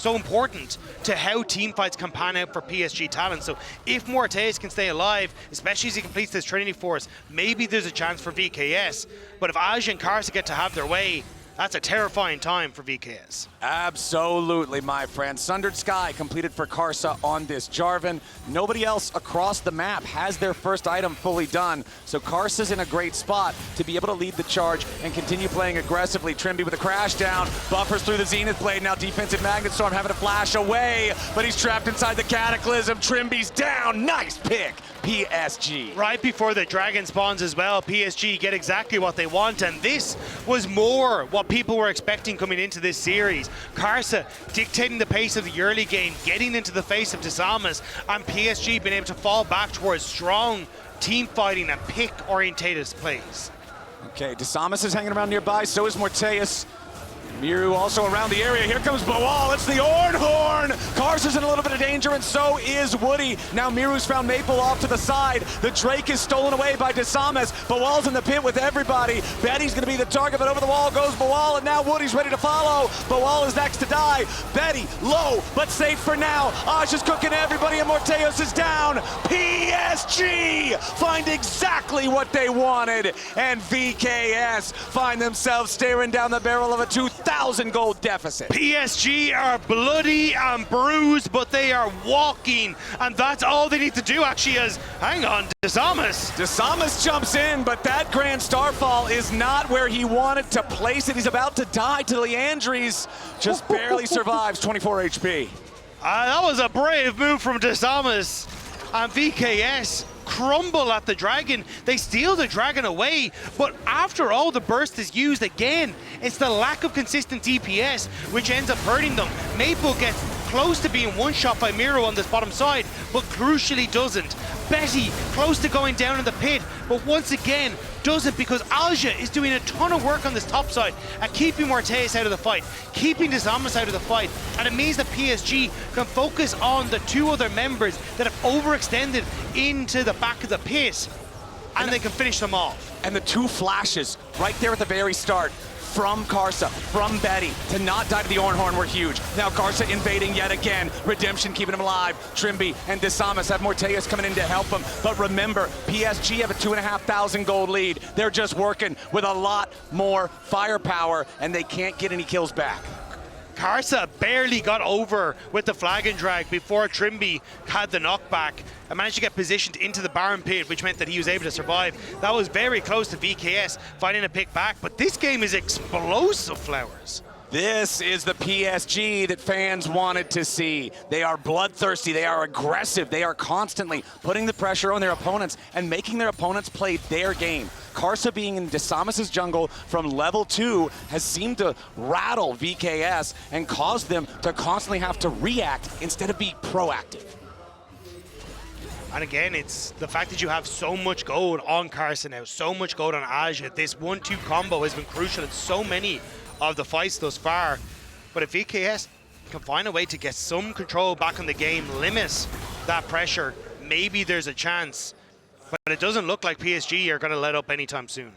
important to how team fights can pan out for PSG Talon. So if Morteus can stay alive, especially as he completes this Trinity Force, maybe there's a chance for VKS. But if Aja and Karsa get to have their way, that's a terrifying time for VKS. Absolutely, my friend. Sundered Sky completed for Karsa on this Jarvan. Nobody else across the map has their first item fully done, so Karsa's in a great spot to be able to lead the charge and continue playing aggressively. Trimby with a crash down, buffers through the Zenith Blade. Now defensive Magnet Storm having to flash away, but he's trapped inside the Cataclysm. Trimby's down. Nice pick, PSG. Right before the dragon spawns as well, PSG get exactly what they want, and this was more what people were expecting coming into this series. Karsa dictating the pace of the early game, getting into the face of Desamas, and PSG being able to fall back towards strong team fighting and pick-orientated plays. Okay, Desamas is hanging around nearby, so is Morteus. Miru also around the area. Here comes Bawal. It's the Ornhorn. Karsa's in a little bit of danger, and so is Woody. Now Miru's found Maple off to the side. The Drake is stolen away by Desamas. Bawal's in the pit with everybody. Betty's going to be the target, but over the wall goes Bawal, and now Woody's ready to follow. Bawal is next to die. Betty low, but safe for now. Aja's cooking everybody, and Morteus is down. PSG find exactly what they wanted, and VKS find themselves staring down the barrel of a 2,000 gold deficit. PSG are bloody and bruised, but they are walking, and that's all they need to do actually is, hang on, Desamas Jumps in, but that Grand Starfall is not where he wanted to place it. He's about to die to Leandries, just barely survives, 24 HP. That was a brave move from Desamas, and VKS crumble at the dragon. They steal the dragon away, but after all the burst is used again, it's the lack of consistent DPS which ends up hurting them. Maple gets close to being one-shot by Miro on this bottom side, but crucially doesn't. Betty close to going down in the pit, but once again doesn't, because Aja is doing a ton of work on this top side at keeping Morteus out of the fight, keeping Desamas out of the fight, and it means that PSG can focus on the 2 other members that have overextended into the back of the pit, and they can finish them off. And the 2 flashes right there at the very start from Karsa, from Betty, to not die to the Ornhorn were huge. Now Karsa invading yet again. Redemption keeping him alive. Trimby and Desamas have Morteus coming in to help him. But remember, PSG have a 2,500 gold lead. They're just working with a lot more firepower, and they can't get any kills back. Karsa barely got over with the flag and drag before Trimby had the knockback and managed to get positioned into the Baron pit, which meant that he was able to survive. That was very close to VKS finding a pick back, but this game is explosive, Flowers. This is the PSG that fans wanted to see. They are bloodthirsty, they are aggressive, they are constantly putting the pressure on their opponents and making their opponents play their game. Karsa being in Desamas' jungle from level 2 has seemed to rattle VKS and cause them to constantly have to react instead of be proactive. And again, it's the fact that you have so much gold on Karsa now, so much gold on Aja. This 1-2 combo has been crucial in so many of the fights thus far. But if VKS can find a way to get some control back on the game, limit that pressure, maybe there's a chance. But it doesn't look like PSG are going to let up anytime soon.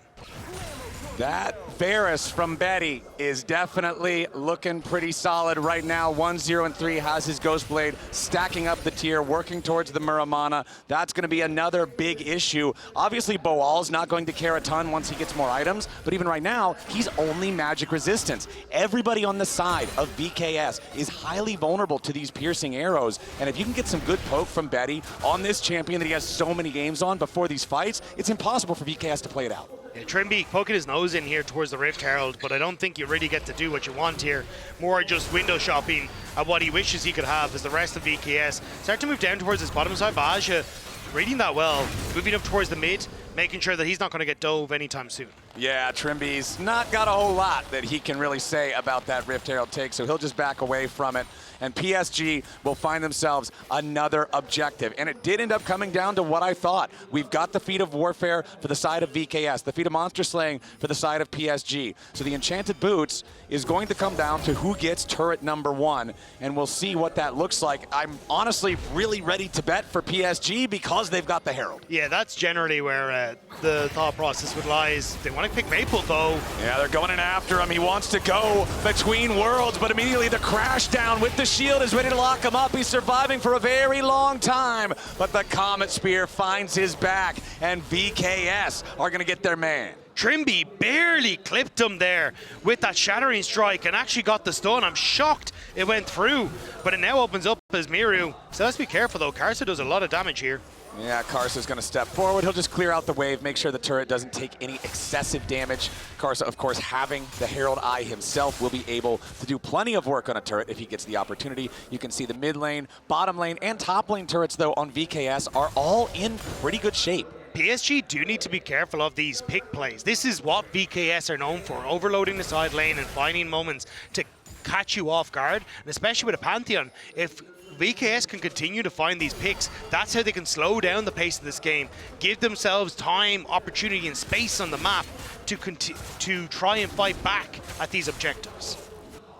That Varus from Betty is definitely looking pretty solid right now. 1-0 and 3 has his Ghostblade, stacking up the tier, working towards the Muramana. That's going to be another big issue. Obviously, Boal's not going to care a ton once he gets more items, but even right now, he's only magic resistance. Everybody on the side of VKS is highly vulnerable to these piercing arrows, and if you can get some good poke from Betty on this champion that he has so many games on before these fights, it's impossible for VKS to play it out. Yeah, Trimby poking his nose in here towards the Rift Herald, but I don't think you really get to do what you want here. More just window shopping at what he wishes he could have as the rest of VKS start to move down towards his bottom side. Baja reading that well, moving up towards the mid, making sure that he's not going to get dove anytime soon. Yeah, Trimby's not got a whole lot that he can really say about that Rift Herald take, so he'll just back away from it. And PSG will find themselves another objective. And it did end up coming down to what I thought. We've got the feat of warfare for the side of VKS, the feat of monster slaying for the side of PSG. So the Enchanted Boots is going to come down to who gets turret number 1, and we'll see what that looks like. I'm honestly really ready to bet for PSG because they've got the Herald. Yeah, that's generally where the thought process would lie. Is they want to pick Maple, though. Yeah, they're going in after him. He wants to go between worlds, but immediately the crash down with the shield is ready to lock him up. He's surviving for a very long time, but the Comet Spear finds his back, and VKS are going to get their man. Trimby barely clipped him there with that Shattering Strike and actually got the stun. I'm shocked it went through, but it now opens up as Miru. So let's be careful, though. Karsa does a lot of damage here. Yeah, Karsa's going to step forward. He'll just clear out the wave, make sure the turret doesn't take any excessive damage. Karsa, of course, having the Herald Eye himself, will be able to do plenty of work on a turret if he gets the opportunity. You can see the mid lane, bottom lane, and top lane turrets, though, on VKS are all in pretty good shape. PSG do need to be careful of these pick plays. This is what VKS are known for, overloading the side lane and finding moments to catch you off guard, and especially with a Pantheon. If VKS can continue to find these picks, that's how they can slow down the pace of this game, give themselves time, opportunity, and space on the map to try and fight back at these objectives.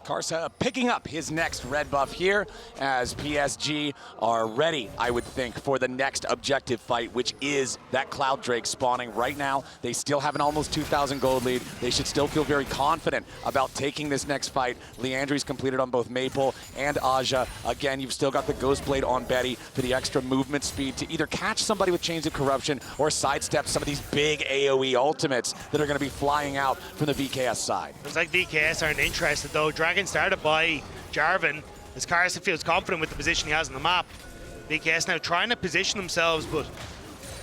Karsa picking up his next red buff here as PSG are ready, I would think, for the next objective fight, which is that Cloud Drake spawning right now. They still have an almost 2,000 gold lead. They should still feel very confident about taking this next fight. Leandri's completed on both Maple and Aja. Again, you've still got the Ghostblade on Betty for the extra movement speed to either catch somebody with Chains of Corruption or sidestep some of these big AoE ultimates that are going to be flying out from the VKS side. Looks like VKS aren't interested, though. Dragon started by Jarvan, as Karsa feels confident with the position he has on the map. VKS now trying to position themselves, but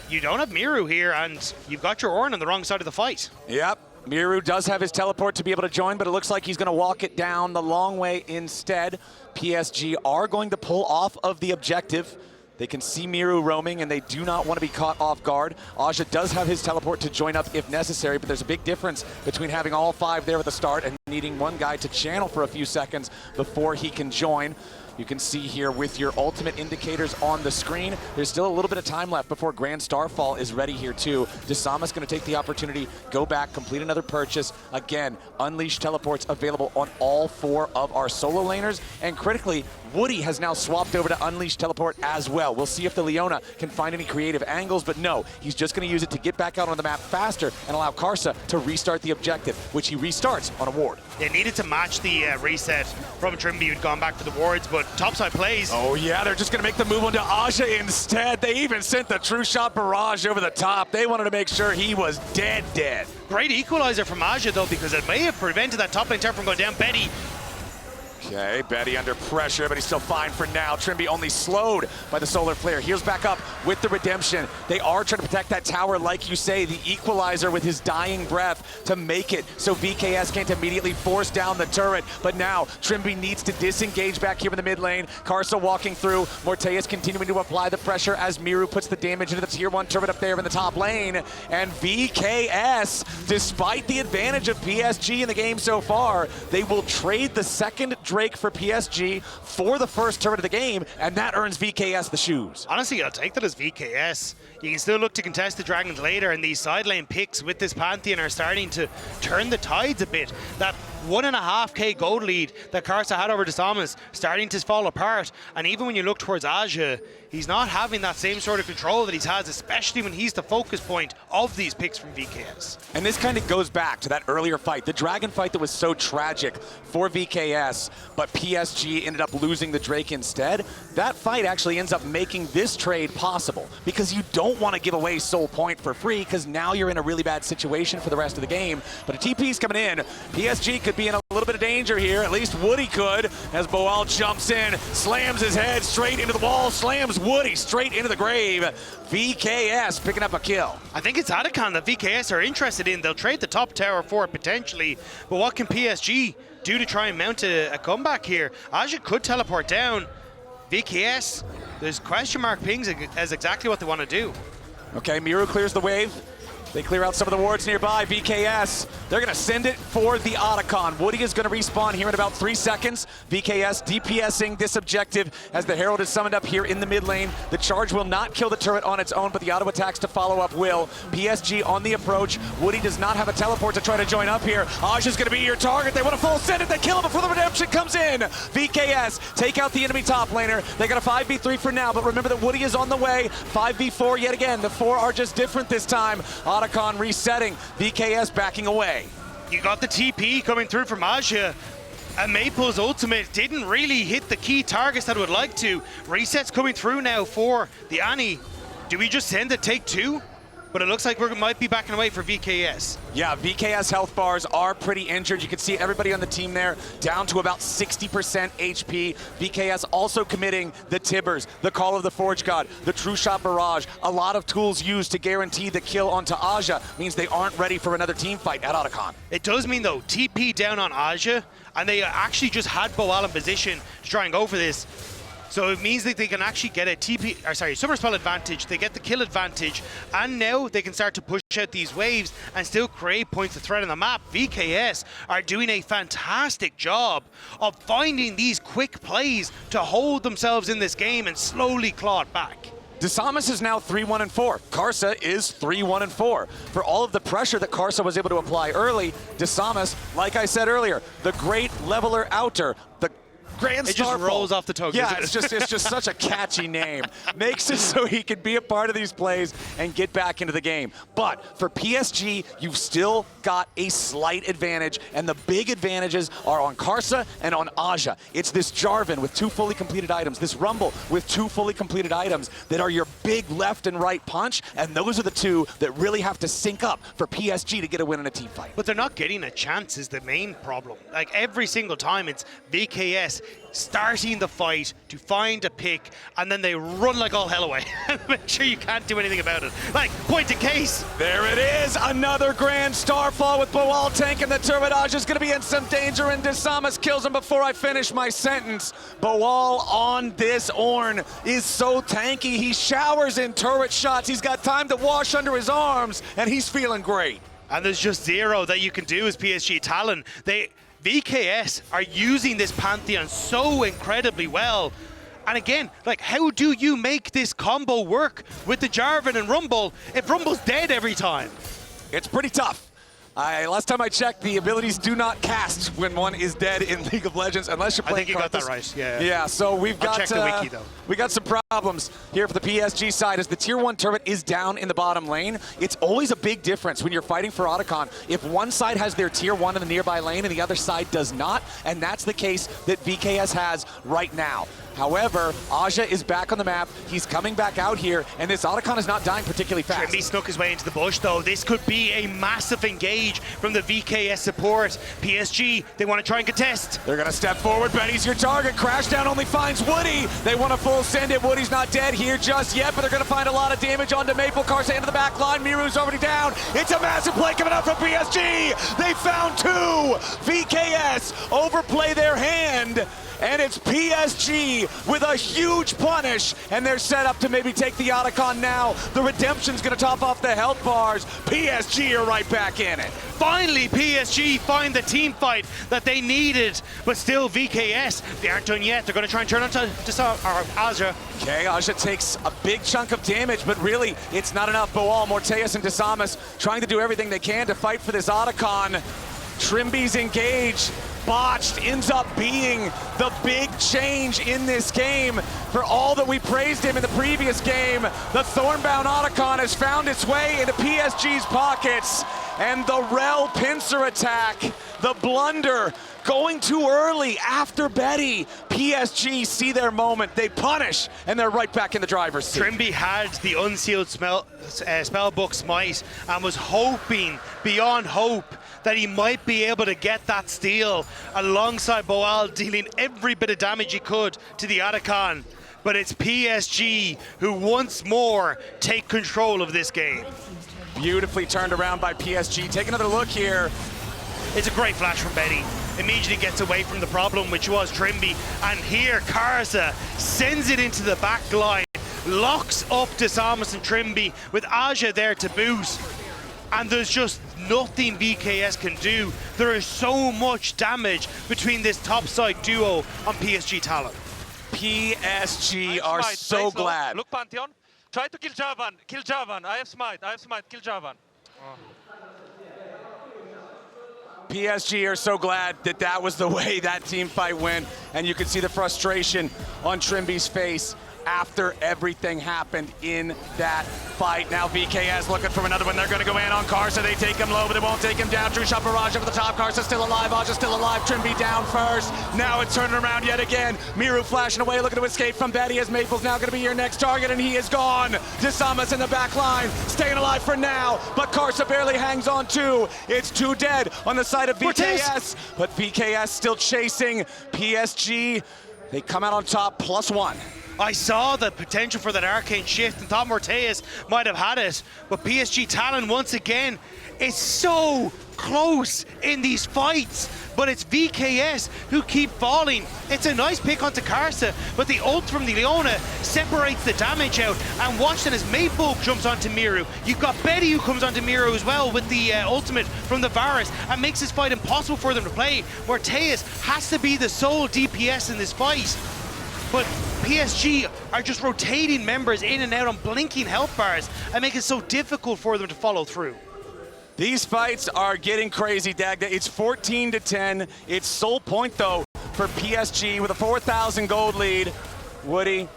you don't have Miru here, and you've got your Ornn on the wrong side of the fight. Yep. Miru does have his teleport to be able to join, but it looks like he's going to walk it down the long way instead. PSG are going to pull off of the objective. They can see Miru roaming, and they do not want to be caught off guard. Aja does have his teleport to join up if necessary, but there's a big difference between having all 5 there at the start and needing one guy to channel for a few seconds before he can join. You can see here with your ultimate indicators on the screen, there's still a little bit of time left before Grand Starfall is ready here too. Desamas going to take the opportunity, go back, complete another purchase. Again, Unleash teleports available on all 4 of our solo laners, and critically, Woody has now swapped over to Unleash teleport as well. We'll see if the Leona can find any creative angles, but no, he's just going to use it to get back out on the map faster and allow Karsa to restart the objective, which he restarts on a ward. They needed to match the reset from Trimby, who'd gone back for the wards, but topside plays. Oh yeah, they're just going to make the move onto Aja instead. They even sent the True Shot Barrage over the top. They wanted to make sure he was dead. Great equalizer from Aja, though, because it may have prevented that top lane turret from going down. Betty Okay, Betty under pressure, but he's still fine for now. Trimby only slowed by the solar flare. Heals back up with the redemption. They are trying to protect that tower, like you say, the equalizer with his dying breath to make it so VKS can't immediately force down the turret. But now Trimby needs to disengage back here in the mid lane. Karsa walking through. Morteus continuing to apply the pressure as Miru puts the damage into the tier 1 turret up there in the top lane. And VKS, despite the advantage of PSG in the game so far, they will trade the second Drake for PSG for the first turret of the game, and that earns VKS the shoes. Honestly, I'll take that as VKS. You can still look to contest the Dragons later, and these side lane picks with this Pantheon are starting to turn the tides a bit. That 1.5k gold lead that Karsa had over Desamas starting to fall apart, and even when you look towards Aja, he's not having that same sort of control that he's has, especially when he's the focus point of these picks from VKS. And this kind of goes back to that earlier fight, the Dragon fight that was so tragic for VKS, but PSG ended up losing the Drake instead. That fight actually ends up making this trade possible, because you don't want to give away Soul Point for free, because now you're in a really bad situation for the rest of the game. But a TP's coming in. PSG could be in a little bit of danger here, at least Woody could, as Boal jumps in, slams his head straight into the wall, slams Woody straight into the grave. VKS picking up a kill. I think it's Atacon that VKS are interested in. They'll trade the top tower for it potentially, but what can PSG do to try and mount a comeback here? Aja could teleport down. VKS, there's question mark pings as exactly what they want to do. Okay, Miru clears the wave. They clear out some of the wards nearby. VKS, they're going to send it for the Otacon. Woody is going to respawn here in about 3 seconds. VKS DPSing this objective as the Herald is summoned up here in the mid lane. The charge will not kill the turret on its own, but the auto attacks to follow up will. PSG on the approach. Woody does not have a teleport to try to join up here. Aja's going to be your target. They want to full send it. They kill him before the redemption comes in. VKS take out the enemy top laner. They got a 5v3 for now, but remember that Woody is on the way. 5v4 yet again. The 4 are just different this time. Otacon resetting, VKS backing away. You got the TP coming through from Aja, and Maple's ultimate didn't really hit the key targets that it would like to. Resets coming through now for the Annie. Do we just send it take 2? But it looks like we might be backing away for VKS. Yeah, VKS health bars are pretty injured. You can see everybody on the team there down to about 60% HP. VKS also committing the Tibbers, the Call of the Forge God, the True Shot Barrage. A lot of tools used to guarantee the kill onto Aja means they aren't ready for another team fight at Otacon. It does mean, though, TP down on Aja, and they actually just had Boal in position to try and go for this. So it means that they can actually get a Summer Spell advantage, they get the kill advantage, and now they can start to push out these waves and still create points of threat on the map. VKS are doing a fantastic job of finding these quick plays to hold themselves in this game and slowly claw it back. Desamas is now 3-1-4. Karsa is 3-1-4. For all of the pressure that Karsa was able to apply early, Desamas, like I said earlier, the great leveler outer, the Grand It just Starfall. rolls off the tongue. Yeah, it's just such a catchy name. Makes it so he can be a part of these plays and get back into the game. But for PSG, you've still got a slight advantage, and the big advantages are on Karsa and on Aja. It's this Jarvan with 2 fully completed items, this Rumble with 2 fully completed items that are your big left and right punch, and those are the 2 that really have to sync up for PSG to get a win in a team fight. But they're not getting a chance is the main problem. Like every single time it's VKS starting the fight to find a pick, and then they run like all hell away and make sure you can't do anything about it. Like, point of case. There it is, another Grand Starfall with Boal tanking the turret. Aja's gonna be in some danger, and Desamas kills him before I finish my sentence. Boal on this Ornn is so tanky, he showers in turret shots. He's got time to wash under his arms, and he's feeling great. And there's just 0 that you can do as PSG Talon. VKS are using this Pantheon so incredibly well. And again, like, how do you make this combo work with the Jarvan and Rumble if Rumble's dead every time? It's pretty tough. Last time I checked, the abilities do not cast when one is dead in League of Legends, unless you're playing I think you got that right, yeah. Yeah, so we've got check the wiki, though. We got some problems here for the PSG side as the tier 1 turret is down in the bottom lane. It's always a big difference when you're fighting for Otacon if one side has their tier 1 in the nearby lane and the other side does not, and that's the case that VKS has right now. However, Aja is back on the map. He's coming back out here, and this Otacon is not dying particularly fast. Trimby snuck his way into the bush, though. This could be a massive engage from the VKS support. PSG, they want to try and contest. They're going to step forward. Betty's your target. Crashdown only finds Woody. They want to full send it. Woody's not dead here just yet, but they're going to find a lot of damage onto Maple. Karsa into the back line. Miru's already down. It's a massive play coming out from PSG. They found two. VKS overplay their hand. And it's PSG with a huge punish, and they're set up to maybe take the Otacon now. The Redemption's gonna top off the health bars. PSG are right back in it. Finally, PSG find the team fight that they needed, but still VKS, they aren't done yet. They're gonna try and turn on to Aja. Okay, Aja takes a big chunk of damage, but really, it's not enough. Boal, Morteus, and Desamas trying to do everything they can to fight for this Otacon. Trimby's engage, botched, ends up being the big change in this game. For all that we praised him in the previous game, the Thornbound Otacon has found its way into PSG's pockets, and the Rel pincer attack, the blunder, going too early after Betty. PSG see their moment, they punish, and they're right back in the driver's seat. Trimby had the unsealed spellbook smite and was hoping beyond hope that he might be able to get that steal alongside Boal, dealing every bit of damage he could to the Otacon. But it's PSG who once more take control of this game. Beautifully turned around by PSG. Take another look here. It's a great flash from Betty. Immediately gets away from the problem, which was Trimby. And here, Karsa sends it into the back line, locks up Desamas and Trimby with Aja there to boot. And there's just nothing VKS can do. There is so much damage between this topside duo on PSG Talon. PSG are so glad. Look, Pantheon. Try to kill Javan. Kill Javan. I have smite. Kill Javan. PSG are so glad that that was the way that team fight went. And you can see the frustration on Trimby's face after everything happened in that fight. Now VKS looking for another one. They're going to go in on Karsa. They take him low, but they won't take him down. True shot barrage over the top. Karsa still alive. Aja still alive. Trimby down first. Now it's turning around yet again. Miru flashing away, looking to escape from Betty, as Maple's now going to be your next target, and he is gone. Desamas in the back line, staying alive for now, but Karsa barely hangs on too. It's two dead on the side of VKS, but VKS still chasing. PSG, they come out on top, +1. I saw the potential for that arcane shift and thought Morteus might have had it, but PSG Talon once again is so close in these fights, but it's VKS who keep falling. It's a nice pick onto Karsa, but the ult from the Leona separates the damage out, and watch that as Maple jumps onto Miru. You've got Betty who comes onto Miru as well with the ultimate from the Varus and makes this fight impossible for them to play. Morteus has to be the sole DPS in this fight. But PSG are just rotating members in and out on blinking health bars and make it so difficult for them to follow through. These fights are getting crazy, Dagda. It's 14-10. It's sole point, though, for PSG with a 4,000 gold lead. Woody,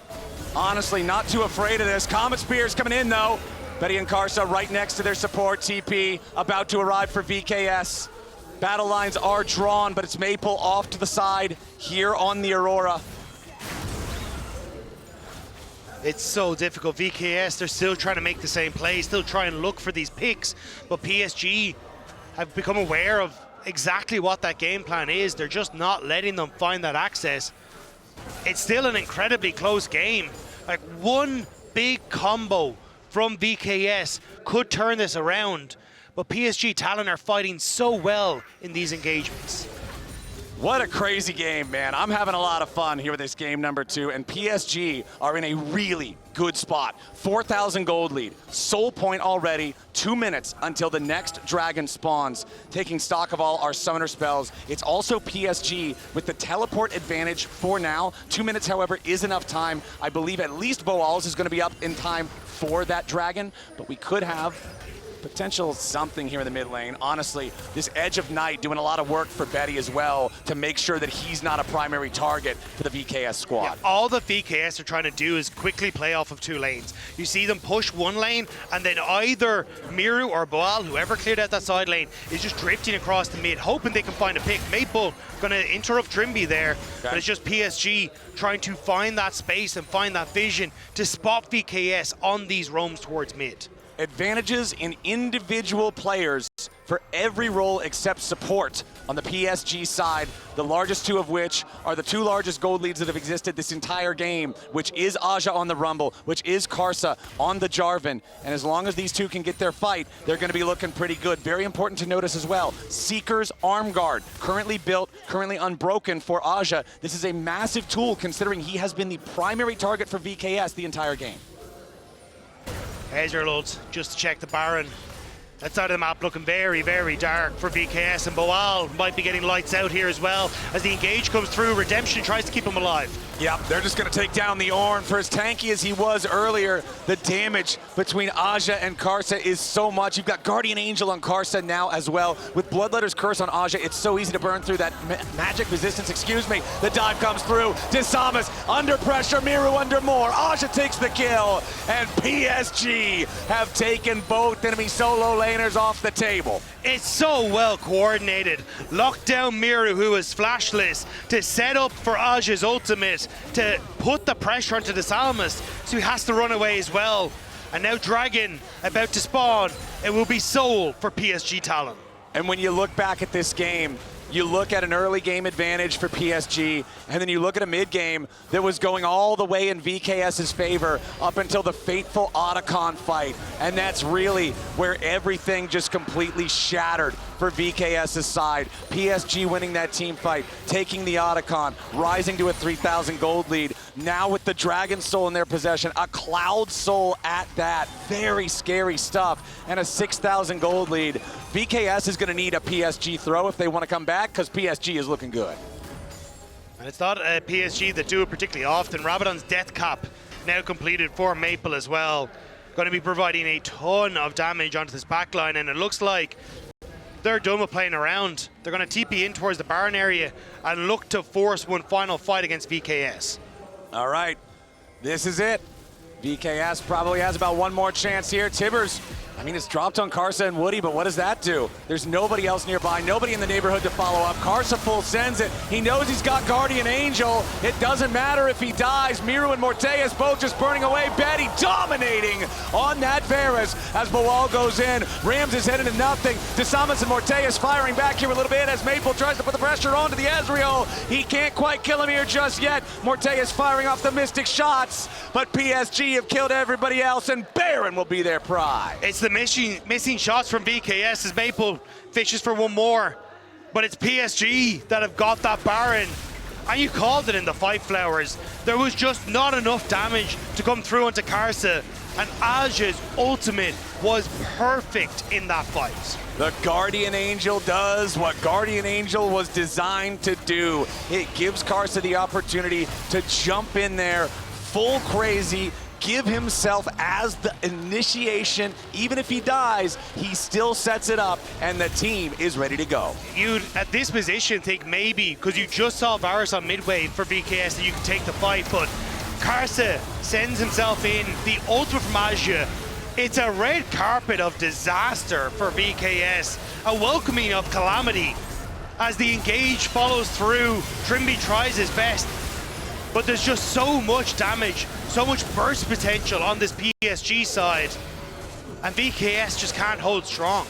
honestly, not too afraid of this. Comet Spear's coming in, though. Betty and Karsa right next to their support. TP about to arrive for VKS. Battle lines are drawn, but it's Maple off to the side here on the Aurora. It's so difficult. VKS, they're still trying to make the same play, still try and look for these picks, but PSG have become aware of exactly what that game plan is. They're just not letting them find that access. It's still an incredibly close game. Like, one big combo from VKS could turn this around, but PSG Talon are fighting so well in these engagements. What a crazy game, man. I'm having a lot of fun here with this game number 2, and PSG are in a really good spot. 4,000 gold lead, sole point already, 2 minutes until the next dragon spawns. Taking stock of all our summoner spells, it's also PSG with the teleport advantage for now. 2 minutes, however, is enough time. I believe at least Boal's is going to be up in time for that dragon, but we could have potential something here in the mid lane. Honestly, this Edge of Night doing a lot of work for Betty as well to make sure that he's not a primary target for the VKS squad. Yeah, all the VKS are trying to do is quickly play off of 2 lanes. You see them push 1 lane, and then either Miru or Boal, whoever cleared out that side lane, is just drifting across the mid, hoping they can find a pick. Maple going to interrupt Trimby there, but it's just PSG trying to find that space and find that vision to spot VKS on these roams towards mid. Advantages in individual players for every role except support on the PSG side, the largest 2 of which are the 2 largest gold leads that have existed this entire game, which is Aja on the Rumble, which is Karsa on the Jarvan. And as long as these 2 can get their fight, they're going to be looking pretty good. Very important to notice as well, Seeker's Arm Guard, currently built, currently unbroken for Aja. This is a massive tool considering he has been the primary target for VKS the entire game. Ezreal just to check the Baron. That side of the map looking very, very dark for VKS, and Boal might be getting lights out here as well. As the engage comes through, Redemption tries to keep him alive. Yep, they're just going to take down the Ornn. For as tanky as he was earlier, the damage between Aja and Karsa is so much. You've got Guardian Angel on Karsa now as well. With Bloodletter's Curse on Aja, it's so easy to burn through that magic resistance, The dive comes through. Disamas under pressure, Miru under more. Aja takes the kill, and PSG have taken both enemy solo laners off the table. It's so well coordinated. Locked down Miru, who is flashless, to set up for Aja's ultimate, to put the pressure onto the Salmist, so he has to run away as well. And now Dragon about to spawn. It will be Soul for PSG Talon. And when you look back at this game, you look at an early game advantage for PSG, and then you look at a mid game that was going all the way in VKS's favor up until the fateful Otacon fight. And that's really where everything just completely shattered for VKS's side. PSG winning that team fight, taking the Otacon, rising to a 3,000 gold lead. Now with the Dragon Soul in their possession, a Cloud Soul at that. Very scary stuff. And a 6,000 gold lead. VKS is going to need a PSG throw if they want to come back, because PSG is looking good. And it's not a PSG that do it particularly often. Rabadon's Death Cap now completed for Maple as well. Going to be providing a ton of damage onto this backline, and it looks like they're done with playing around. They're going to TP in towards the Baron area and look to force one final fight against VKS. All right, this is it. VKS probably has about one more chance here. Tibbers, I mean, it's dropped on Karsa and Woody, but what does that do? There's nobody else nearby, nobody in the neighborhood to follow up. Karsa full sends it. He knows he's got Guardian Angel. It doesn't matter if he dies. Miru and Morteus both just burning away. Betty dominating on that Varus as Boal goes in. Rams his head into nothing. Disamas and Morteus firing back here a little bit as Maple tries to put the pressure onto the Ezreal. He can't quite kill him here just yet. Morteus firing off the Mystic shots, but PSG have killed everybody else, and Baron will be their prize. It's the missing shots from VKS as Maple fishes for one more. But it's PSG that have got that Baron. And you called it in the fight, Flowers. There was just not enough damage to come through onto Karsa. And Aja's ultimate was perfect in that fight. The Guardian Angel does what Guardian Angel was designed to do. It gives Karsa the opportunity to jump in there full crazy, give himself as the initiation. Even if he dies, he still sets it up, and the team is ready to go. You'd, at this position, think maybe, because you just saw Varus on midway for VKS, that you could take the fight, but Karsa sends himself in, the ultimate from Aja. It's a red carpet of disaster for VKS, a welcoming of calamity. As the engage follows through, Trimby tries his best, but there's just so much damage, so much burst potential on this PSG side, and VKS just can't hold strong.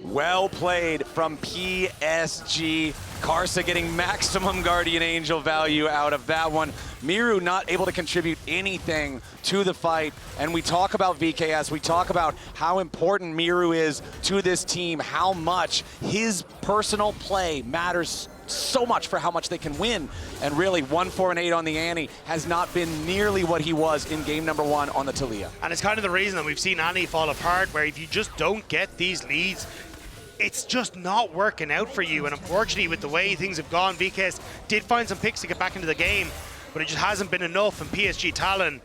Well played from PSG. Karsa getting maximum Guardian Angel value out of that one. Miru not able to contribute anything to the fight. And we talk about VKS, we talk about how important Miru is to this team, how much his personal play matters so much for how much they can win. And really, 1-4-8 on the Annie has not been nearly what he was in game number 1 on the Talia. And it's kind of the reason that we've seen Annie fall apart, where if you just don't get these leads, it's just not working out for you. And unfortunately, with the way things have gone, VKS did find some picks to get back into the game, but it just hasn't been enough. And PSG Talon,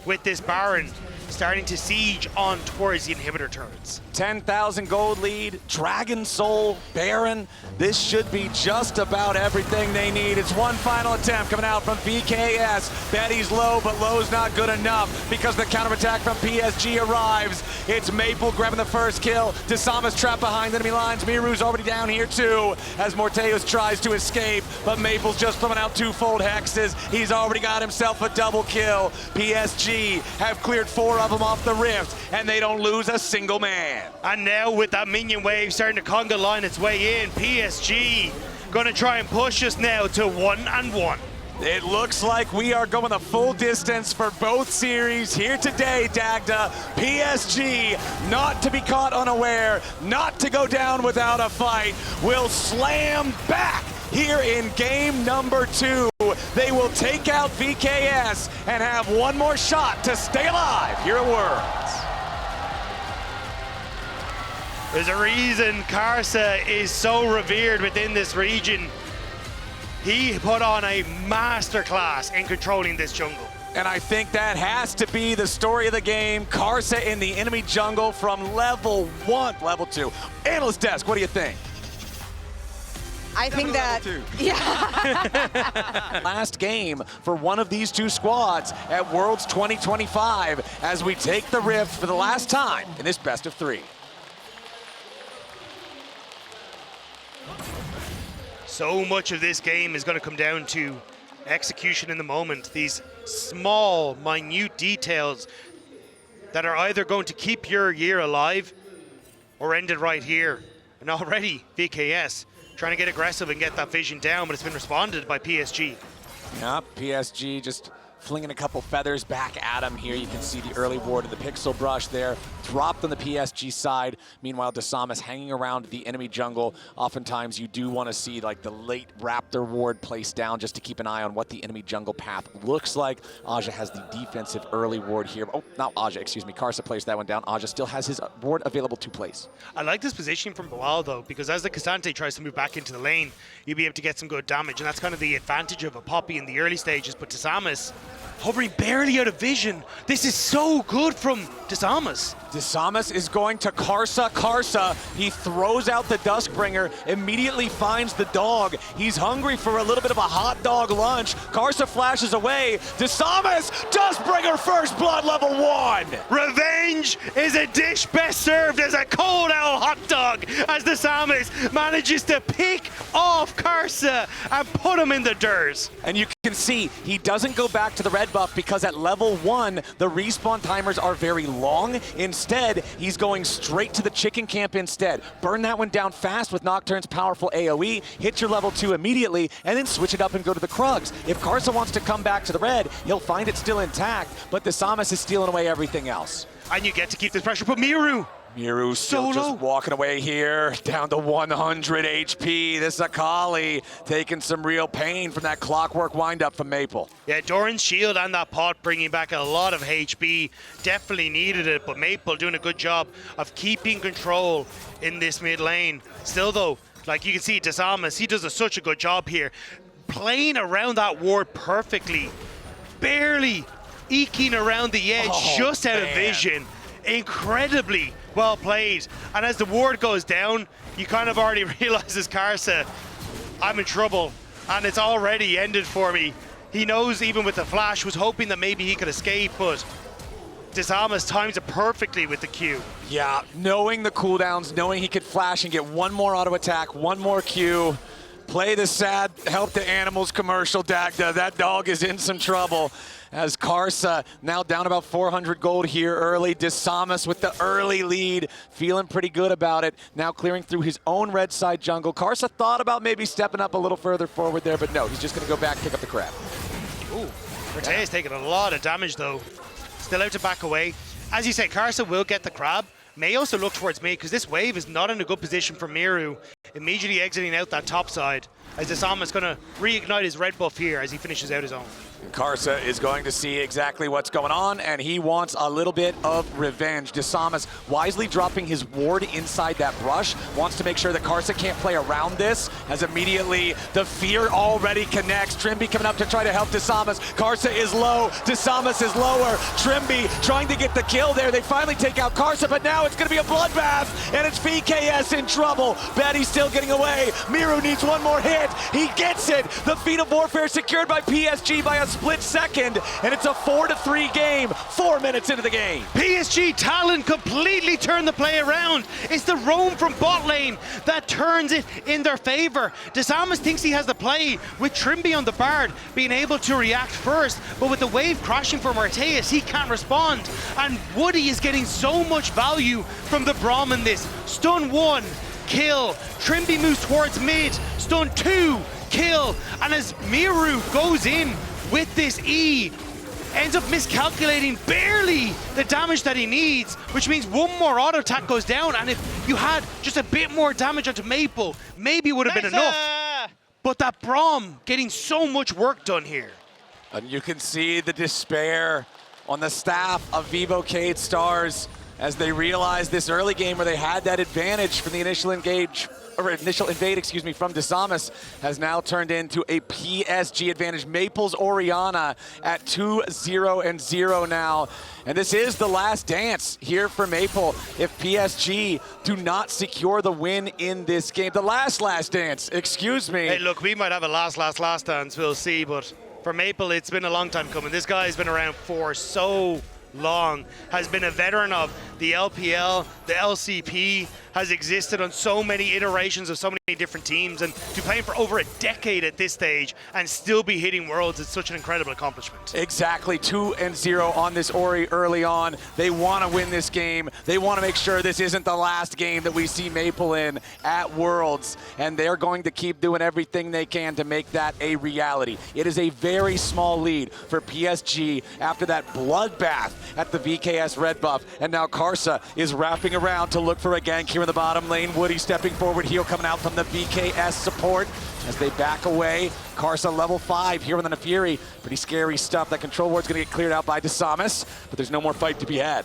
with this Baron, starting to siege on towards the inhibitor turrets. 10,000 gold lead, Dragon Soul, Baron. This should be just about everything they need. It's one final attempt coming out from VKS. Betty's low, but low's not good enough because the counterattack from PSG arrives. It's Maple grabbing the first kill. Desama's trapped behind enemy lines. Miru's already down here too as Morteus tries to escape, but Maple's just throwing out twofold hexes. He's already got himself a double kill. PSG have cleared 4 of them off the rift, and they don't lose a single man. And now with that minion wave starting to conga line its way in, PSG gonna try and push us now to 1-1. It looks like we are going the full distance for both series here today, Dagda. PSG, not to be caught unaware, not to go down without a fight, will slam back here in game number 2. They will take out VKS and have one more shot to stay alive here at Worlds. There's a reason Karsa is so revered within this region. He put on a masterclass in controlling this jungle. And I think that has to be the story of the game. Karsa in the enemy jungle from level 1, level 2. Analyst desk, what do you think? I think that, yeah. Last game for one of these two squads at Worlds 2025 as we take the Rift for the last time in this best of 3. So much of this game is going to come down to execution in the moment. These small, minute details that are either going to keep your year alive or end it right here. And already, VKS trying to get aggressive and get that vision down, but it's been responded by PSG. Yep, PSG just flinging a couple feathers back at him here. You can see the early ward of the pixel brush there, dropped on the PSG side. Meanwhile, Desama's hanging around the enemy jungle. Oftentimes, you do want to see like the late Raptor ward placed down just to keep an eye on what the enemy jungle path looks like. Aja has the defensive early ward here. Oh, not Aja, excuse me. Karsa placed that one down. Aja still has his ward available to place. I like this positioning from Boal though, because as the Cassante tries to move back into the lane, you'll be able to get some good damage, and that's kind of the advantage of a Poppy in the early stages. But Desama's hovering barely out of vision. This is so good from Desama's. Desama's is going to Karsa. Karsa, he throws out the Duskbringer, immediately finds the dog. He's hungry for a little bit of a hot dog lunch. Karsa flashes away. Desama's, Duskbringer first blood level 1. Revenge is a dish best served as a cold owl hot dog, as Desama's manages to pick off Karsa and put him in the dirt. And you can see he doesn't go back to the red buff because at level 1, the respawn timers are very long. Instead, he's going straight to the chicken camp instead. Burn that one down fast with Nocturne's powerful AoE, hit your level 2 immediately, and then switch it up and go to the Krugs. If Karsa wants to come back to the red, he'll find it still intact, but Desamas is stealing away everything else. And you get to keep this pressure, but Miru still just walking away here, down to 100 HP. This Akali taking some real pain from that clockwork windup from Maple. Yeah, Doran's shield and that pot bringing back a lot of HP. Definitely needed it, but Maple doing a good job of keeping control in this mid lane. Still though, like you can see Desamas, he does such a good job here. Playing around that ward perfectly. Barely eking around the edge, just out of vision. Incredibly well played. And as the ward goes down, you kind of already realize as Karsa, I'm in trouble, and it's already ended for me. He knows even with the flash, was hoping that maybe he could escape, but Desama's times it perfectly with the Q. Yeah, knowing the cooldowns, knowing he could flash and get one more auto attack, one more Q. Play the sad help the animals commercial, Dagda. That dog is in some trouble. As Karsa now down about 400 gold here early. Desamas with the early lead, feeling pretty good about it. Now clearing through his own red side jungle. Karsa thought about maybe stepping up a little further forward there, but no, he's just gonna go back, pick up the crab. Ooh, Morteus taking a lot of damage though. Still out to back away. As you say, Karsa will get the crab. May also look towards me because this wave is not in a good position for Miru. Immediately exiting out that top side. as Isama's going to reignite his red buff here as he finishes out his own. Karsa is going to see exactly what's going on, and he wants a little bit of revenge. Desamas wisely dropping his ward inside that brush, wants to make sure that Karsa can't play around this, as immediately the fear already connects. Trimby coming up to try to help Desamas. Karsa is low, Desamas is lower. Trimby trying to get the kill there. They finally take out Karsa, but now it's going to be a bloodbath, and it's VKS in trouble. Betty's still getting away. Miru needs one more hit. He gets it. The feat of warfare secured by PSG by a split second, and it's a 4-3 game, 4 minutes into the game. PSG Talon completely turned the play around. It's the roam from bot lane that turns it in their favor. Desamas thinks he has the play with Trimby on the Bard being able to react first, but with the wave crashing from Arteus, he can't respond. And Woody is getting so much value from the Braum in this. Stun 1, kill. Trimby moves towards mid. Stun 2, kill. And as Miru goes in with this E, ends up miscalculating barely the damage that he needs, which means one more auto attack goes down, and if you had just a bit more damage onto Maple, maybe it would have been enough. But that Braum getting so much work done here. And you can see the despair on the staff of Vivo Cade Stars as they realize this early game where they had that advantage from the initial invade, from Desamas, has now turned into a PSG advantage. Maple's Orianna at 2-0 now. And this is the last dance here for Maple if PSG do not secure the win in this game. The last dance, excuse me. Hey, look, we might have a last dance, we'll see, but for Maple, it's been a long time coming. This guy's been around for so long, has been a veteran of the LPL, the LCP, has existed on so many iterations of so many different teams, and to play for over a decade at this stage and still be hitting worlds, it's such an incredible accomplishment. Exactly, 2-0 on this Ori early on. They want to win this game. They want to make sure this isn't the last game that we see Maple in at Worlds, and they're going to keep doing everything they can to make that a reality. It is a very small lead for PSG after that bloodbath at the VKS red buff, and now Karsa is wrapping around to look for a gank here in the bottom lane. Woody stepping forward, heal coming out from the VKS support as they back away. Karsa level 5 here with an Fury. Pretty scary stuff. That control ward's gonna get cleared out by Desamas, but there's no more fight to be had.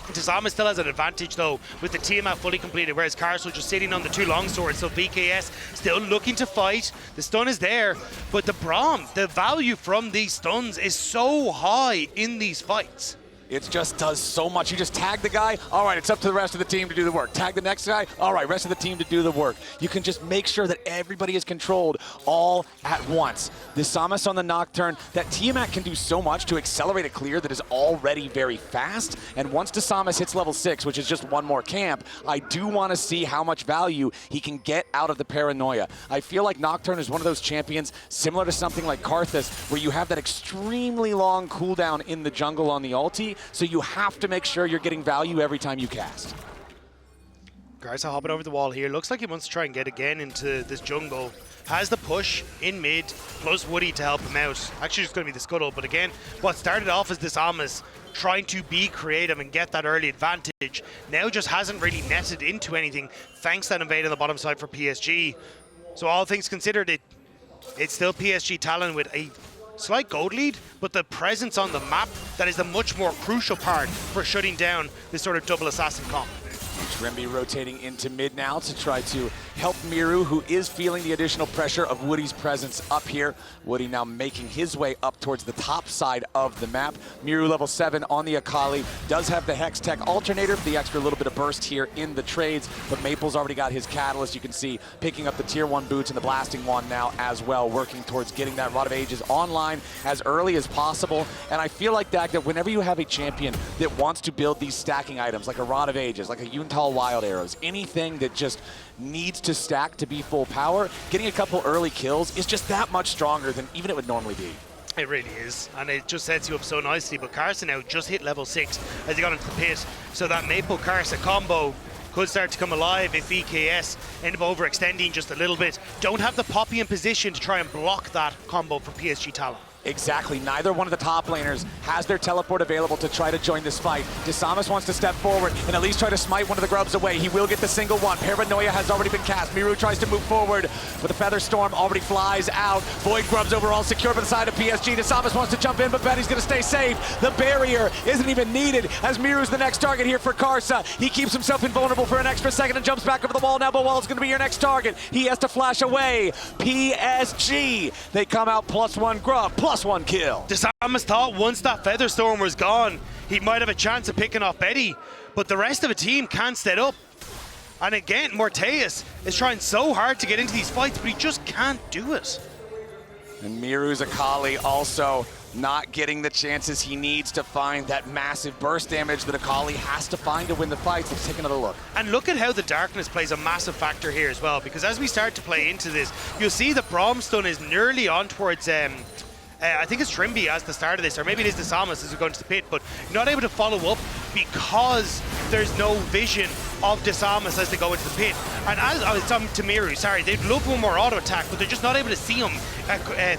Desamas still has an advantage though with the Tiamat fully completed, whereas Karsa just sitting on the 2 longswords, so VKS still looking to fight. The stun is there, but the Braum, the value from these stuns is so high in these fights. It just does so much. You just tag the guy, all right, it's up to the rest of the team to do the work. Tag the next guy, all right, rest of the team to do the work. You can just make sure that everybody is controlled all at once. Desamas on the Nocturne, that Tiamat can do so much to accelerate a clear that is already very fast. And once Desamas hits level 6, which is just one more camp, I do want to see how much value he can get out of the Paranoia. I feel like Nocturne is one of those champions similar to something like Karthus, where you have that extremely long cooldown in the jungle on the ulti, so you have to make sure you're getting value every time you cast. Karsa hopping over the wall here. Looks like he wants to try and get again into this jungle. Has the push in mid, plus Woody to help him out. Actually, it's going to be the scuttle, but again, what started off as Desamas trying to be creative and get that early advantage, now just hasn't really netted into anything thanks to that invade on the bottom side for PSG. So all things considered, it's still PSG Talon with a slight gold lead, but the presence on the map, that is the much more crucial part for shutting down this sort of double assassin comp. Trimby rotating into mid now to try to help Miru, who is feeling the additional pressure of Woody's presence up here. Woody now making his way up towards the top side of the map. Miru level 7 on the Akali, does have the Hex Tech alternator for the extra little bit of burst here in the trades, but Maple's already got his Catalyst. You can see picking up the tier 1 boots and the blasting one now as well, working towards getting that Rod of Ages online as early as possible. And I feel like that whenever you have a champion that wants to build these stacking items, like a Rod of Ages, like a Yuntal Wild Arrows, anything that just needs to stack to be full power, getting a couple early kills is just that much stronger than even it would normally be. It really is, and it just sets you up so nicely. But Karsa now just hit level 6 as he got into the pit, so that Maple Karsa combo could start to come alive if VKS end up overextending just a little bit. Don't have the Poppy in position to try and block that combo for PSG Talon. Exactly. Neither one of the top laners has their teleport available to try to join this fight. Desamas wants to step forward and at least try to smite one of the grubs away. He will get the single one. Paranoia has already been cast. Miru tries to move forward, but the Feather Storm already flies out. Void grubs overall secure by the side of PSG. Desamas wants to jump in, but Betty's going to stay safe. The barrier isn't even needed as Miru's the next target here for Karsa. He keeps himself invulnerable for an extra second and jumps back over the wall. Now Bawal's going to be your next target. He has to flash away. PSG, they come out +1 grub, +1 kill. Desamas thought once that Feather Storm was gone, he might have a chance of picking off Betty, but the rest of the team can't set up. And again, Morteus is trying so hard to get into these fights, but he just can't do it. And Miru's Akali also not getting the chances he needs to find that massive burst damage that Akali has to find to win the fights. Let's take another look. And look at how the darkness plays a massive factor here as well, because as we start to play into this, you'll see the Bromstone is nearly on towards I think it's Trimby as the start of this, or maybe it is Desamas as we go into the pit, but not able to follow up because there's no vision of Desamas as they go into the pit. And as it's on Tamiru, sorry, they'd love one more auto attack, but they're just not able to see him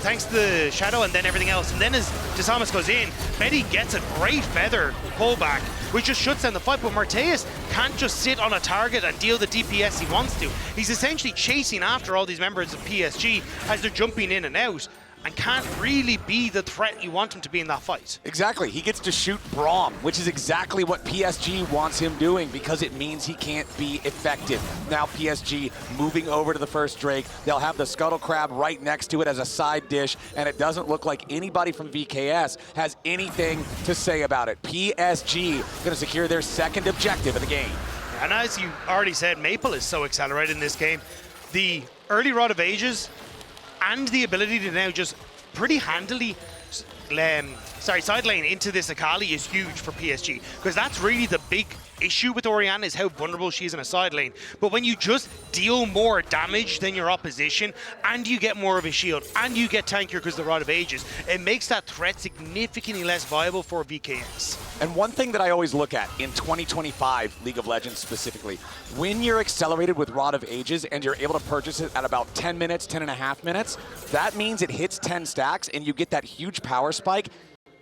thanks to the shadow and then everything else. And then as Desamas goes in, Betty gets a great feather pullback, which just shuts down the fight. But Morteus can't just sit on a target and deal the DPS he wants to. He's essentially chasing after all these members of PSG as they're jumping in and out, and can't really be the threat you want him to be in that fight. Exactly. He gets to shoot Braum, which is exactly what PSG wants him doing because it means he can't be effective. Now PSG moving over to the first Drake. They'll have the Scuttle Crab right next to it as a side dish, and it doesn't look like anybody from VKS has anything to say about it. PSG going to secure their second objective of the game. And as you already said, Maple is so accelerated in this game. The early Rod of Ages and the ability to now just pretty handily side lane into this Akali is huge for PSG, because that's really the big issue with Orianna, is how vulnerable she is in a side lane. But when you just deal more damage than your opposition, and you get more of a shield, and you get tankier because of the Rod of Ages, it makes that threat significantly less viable for VKS. And one thing that I always look at in 2025 League of Legends specifically, when you're accelerated with Rod of Ages and you're able to purchase it at about 10 minutes, 10 and a half minutes, that means it hits 10 stacks and you get that huge power spike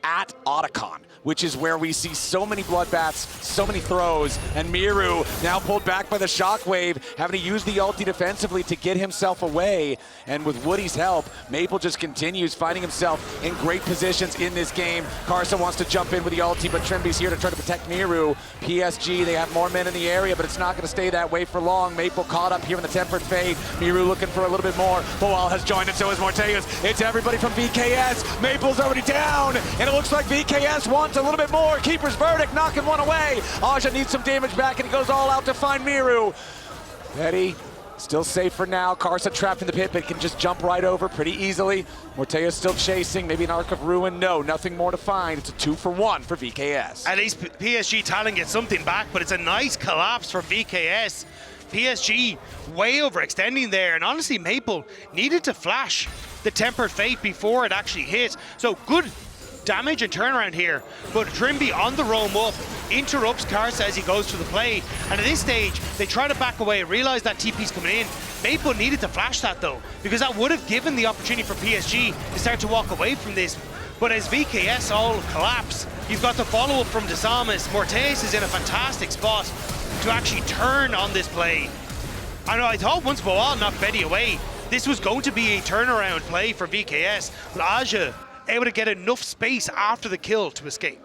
at Otacon, which is where we see so many bloodbaths, so many throws, and Miru now pulled back by the shockwave, having to use the ulti defensively to get himself away. And with Woody's help, Maple just continues finding himself in great positions in this game. Karsa wants to jump in with the ulti, but Trimby's here to try to protect Miru. PSG, they have more men in the area, but it's not going to stay that way for long. Maple caught up here in the Tempered Fade. Miru looking for a little bit more. Boal has joined, and so is Morteus. It's everybody from VKS. Maple's already down, and it looks like VKS wants a little bit more. Keeper's verdict, knocking one away. Aja needs some damage back, and he goes all out to find Miru. Betty still safe for now. Karsa trapped in the pit, but can just jump right over pretty easily. Morteus still chasing. Maybe an Arc of Ruin. No, nothing more to find. It's a 2-for-1 for VKS. At least PSG Talon gets something back, but it's a nice collapse for VKS. PSG way overextending there, and honestly, Maple needed to flash the Tempered Fate before it actually hit. So good damage and turnaround here, but Trimby on the roam up interrupts Karsa as he goes to the play, and at this stage they try to back away, realize that TP's coming in. Maple needed to flash that though, because that would have given the opportunity for PSG to start to walk away from this. But as VKS all collapse, you've got the follow-up from Desamas. Morteus is in a fantastic spot to actually turn on this play. I thought once Boal knocked Betty away, this was going to be a turnaround play for VKS, but Aja able to get enough space after the kill to escape.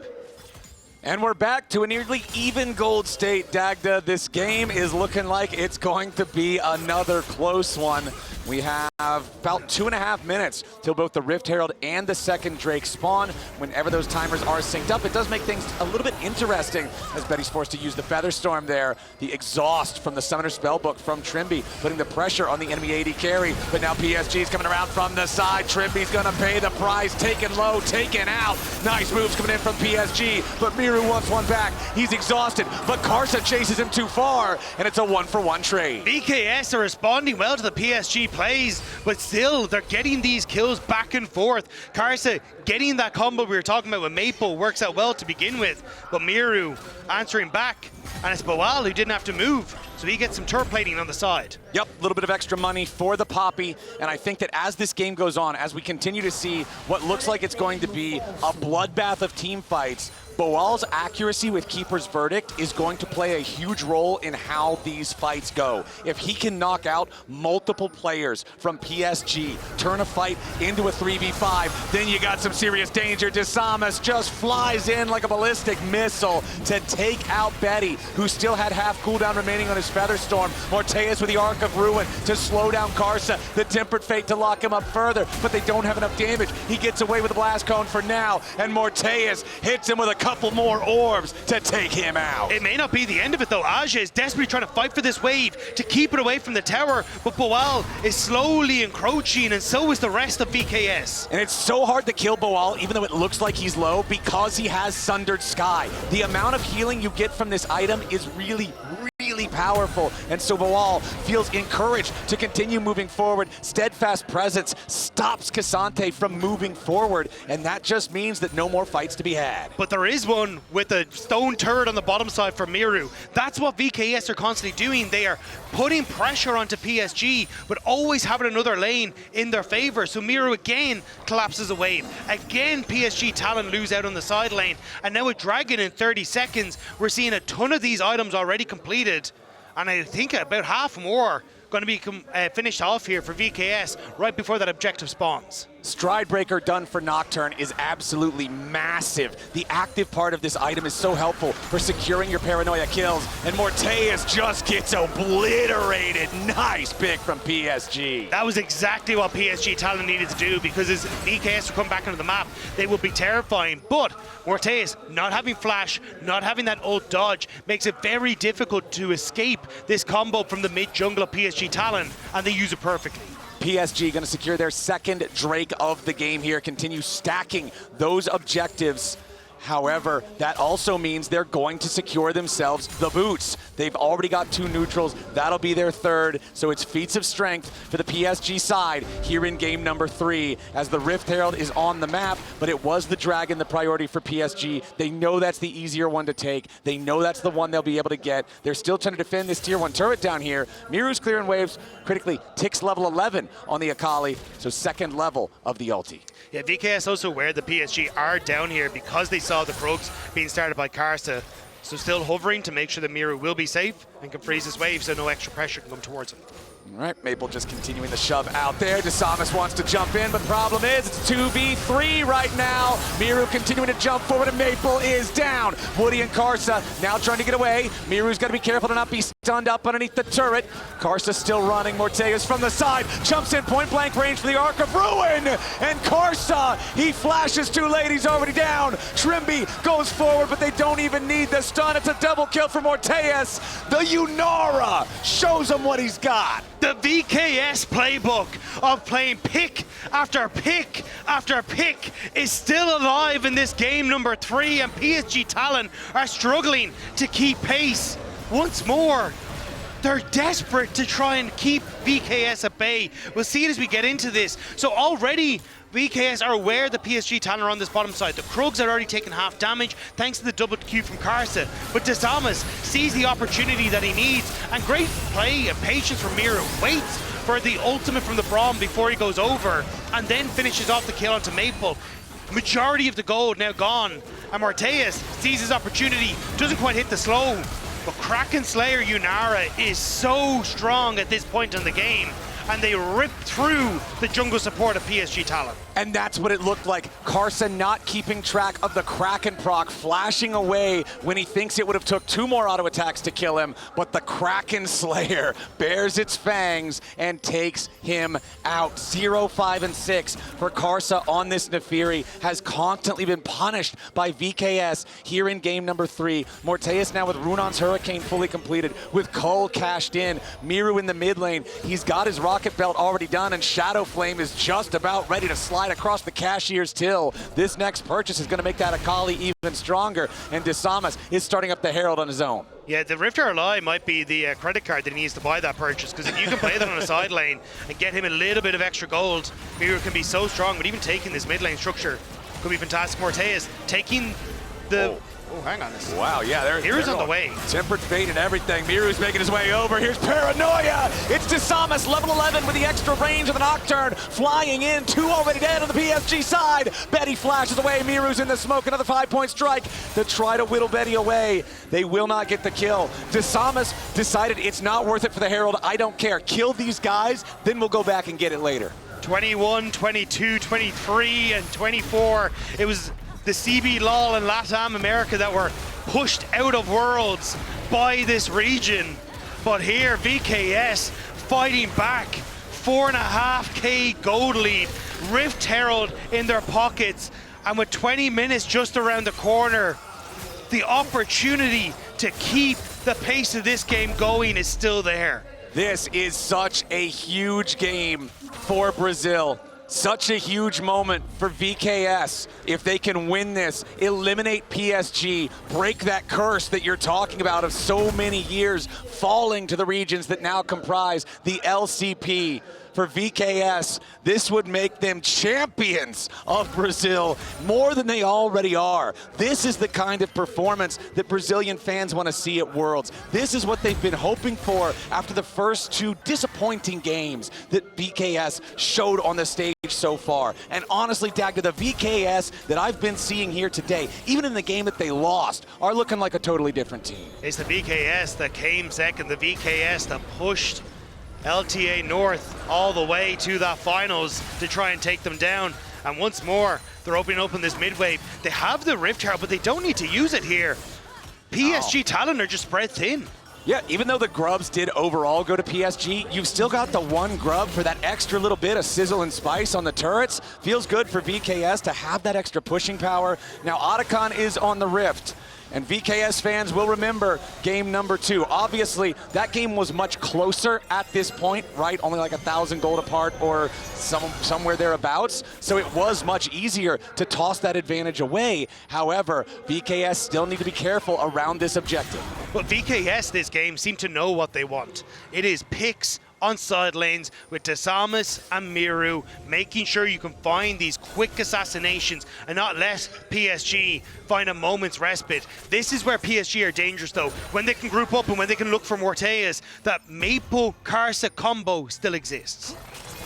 And we're back to a nearly even gold state, Dagda. This game is looking like it's going to be another close one. We have about 2.5 minutes till both the Rift Herald and the second Drake spawn. Whenever those timers are synced up, it does make things a little bit interesting as Betty's forced to use the Feather Storm there. The exhaust from the Summoner Spellbook from Trimby, putting the pressure on the enemy AD carry. But now PSG's coming around from the side. Trimby's gonna pay the price. Taken low, taken out. Nice moves coming in from PSG, but Miru wants one back. He's exhausted, but Karsa chases him too far, and it's a 1-for-1 trade. VKS are responding well to the PSG plays, but still they're getting these kills back and forth. Karsa getting that combo we were talking about with Maple works out well to begin with, but Miru answering back and it's Boal who didn't have to move, so he gets some turret plating on the side. Yep, a little bit of extra money for the Poppy, and I think that as this game goes on, as we continue to see what looks like it's going to be a bloodbath of team fights, Boal's accuracy with Keeper's Verdict is going to play a huge role in how these fights go. If he can knock out multiple players from PSG, turn a fight into a 3v5, then you got some serious danger. Desamas just flies in like a ballistic missile to take out Betty, who still had half cooldown remaining on his Featherstorm. Morteus with the Arc of Ruin to slow down Karsa, the Tempered Fate to lock him up further, but they don't have enough damage. He gets away with the Blast Cone for now, and Morteus hits him with a couple more orbs to take him out. It may not be the end of it though. Aja is desperately trying to fight for this wave to keep it away from the tower, but Boal is slowly encroaching, and so is the rest of VKS. And it's so hard to kill Boal, even though it looks like he's low, because he has Sundered Sky. The amount of healing you get from this item is really powerful, and so Boal feels encouraged to continue moving forward. Steadfast Presence stops Cassante from moving forward, and that just means that no more fights to be had. But there is one with a stone turret on the bottom side for Miru. That's what VKS are constantly doing. They are putting pressure onto PSG, but always having another lane in their favor. So Miru again collapses a wave. Again, PSG Talon lose out on the side lane. And now with Dragon in 30 seconds, we're seeing a ton of these items already completed. And I think about half more going to be finished off here for VKS right before that objective spawns. Stridebreaker done for Nocturne is absolutely massive. The active part of this item is so helpful for securing your paranoia kills, and Morteus just gets obliterated. Nice pick from PSG. That was exactly what PSG Talon needed to do, because as VKS will come back onto the map, they will be terrifying. But Morteus, not having flash, not having that ult dodge, makes it very difficult to escape this combo from the mid jungle of PSG Talon, and they use it perfectly. PSG going to secure their second Drake of the game here, continue stacking those objectives. However, that also means they're going to secure themselves the boots. They've already got 2 neutrals. That'll be their third. So it's feats of strength for the PSG side here in game number 3, as the Rift Herald is on the map, but it was the Dragon the priority for PSG. They know that's the easier one to take. They know that's the one they'll be able to get. They're still trying to defend this tier 1 turret down here. Miru's clearing waves critically. Ticks level 11 on the Akali, so second level of the ulti. Yeah, VKS also aware the PSG are down here because they saw the Krugs being started by Karsa. So still hovering to make sure that Miru will be safe and can freeze his wave so no extra pressure can come towards him. All right, Maple just continuing the shove out there. Desamas wants to jump in, but the problem is it's 2v3 right now. Miru continuing to jump forward, and Maple is down. Woody and Karsa now trying to get away. Miru's got to be careful to not be stunned up underneath the turret. Karsa still running. Morteus from the side, jumps in point blank range for the Arc of Ruin. And Karsa, he flashes too late, he's already down. Trimby goes forward, but they don't even need the stun. It's a double kill for Morteus. The Yunara shows him what he's got. The VKS playbook of playing pick after pick after pick is still alive in this game number 3, and PSG Talon are struggling to keep pace. Once more, they're desperate to try and keep VKS at bay. We'll see it as we get into this. So already, VKS are aware the PSG Talon are on this bottom side. The Krugs are already taking half damage thanks to the double Q from Karsa. But Desamas sees the opportunity that he needs, and great play and patience from Miru. Waits for the ultimate from the Braum before he goes over, and then finishes off the kill onto Maple. Majority of the gold now gone, and Morteus sees his opportunity, doesn't quite hit the slow. But Kraken Slayer Yunara is so strong at this point in the game, and they rip through the jungle support of PSG Talon. And that's what it looked like. Karsa not keeping track of the Kraken proc, flashing away when he thinks it would have took 2 more auto attacks to kill him, but the Kraken Slayer bears its fangs and takes him out. 0, 5, and 6 for Karsa on this Nefiri has constantly been punished by VKS here in game number 3. Morteus now with Runon's Hurricane fully completed, with Cole cashed in. Miru in the mid lane, he's got his Rocket Belt already done, and Shadow Flame is just about ready to slide across the cashier's till. This next purchase is going to make that Akali even stronger, and Desamas is starting up the Herald on his own. Yeah, the Rift Ally might be the credit card that he needs to buy that purchase, because if you can play that on a side lane and get him a little bit of extra gold, Miru can be so strong. But even taking this mid lane structure could be fantastic. Morteus taking the Oh, hang on. Wow, yeah, Miru's on the way. Tempered fate and everything. Miru's making his way over. Here's Paranoia. It's DeSamus, level 11 with the extra range of the Nocturne. Flying in, 2 already dead on the PSG side. Betty flashes away. Miru's in the smoke. Another 5-point strike to try to whittle Betty away. They will not get the kill. DeSamus decided it's not worth it for the Herald. I don't care. Kill these guys, then we'll go back and get it later. 21, 22, 23, and 24. It was the CB LOL and LATAM America that were pushed out of Worlds by this region. But here, VKS fighting back. 4.5K gold lead. Rift Herald in their pockets. And with 20 minutes just around the corner, the opportunity to keep the pace of this game going is still there. This is such a huge game for Brazil. Such a huge moment for VKS. If they can win this, eliminate PSG, break that curse that you're talking about of so many years falling to the regions that now comprise the LCP. For VKS, this would make them champions of Brazil more than they already are. This is the kind of performance that Brazilian fans want to see at Worlds. This is what they've been hoping for after the first 2 disappointing games that VKS showed on the stage so far. And honestly, Dagda, the VKS that I've been seeing here today, even in the game that they lost, are looking like a totally different team. It's the VKS that came second, the VKS that pushed LTA North all the way to that finals to try and take them down. And once more, they're opening up in this midway. They have the Rift Herald, but they don't need to use it here. PSG Talon are just spread thin. Yeah, even though the grubs did overall go to PSG, you've still got the 1 grub for that extra little bit of sizzle and spice on the turrets. Feels good for VKS to have that extra pushing power. Now Otacon is on the Rift. And VKS fans will remember game number 2. Obviously, that game was much closer at this point, right? Only like 1,000 gold apart or somewhere thereabouts. So it was much easier to toss that advantage away. However, VKS still need to be careful around this objective. But VKS this game seem to know what they want. It is picks on side lanes with DeSamus and Miru, making sure you can find these quick assassinations and not let PSG find a moment's respite. This is where PSG are dangerous though, when they can group up and when they can look for Morteas. That Maple-Karsa combo still exists.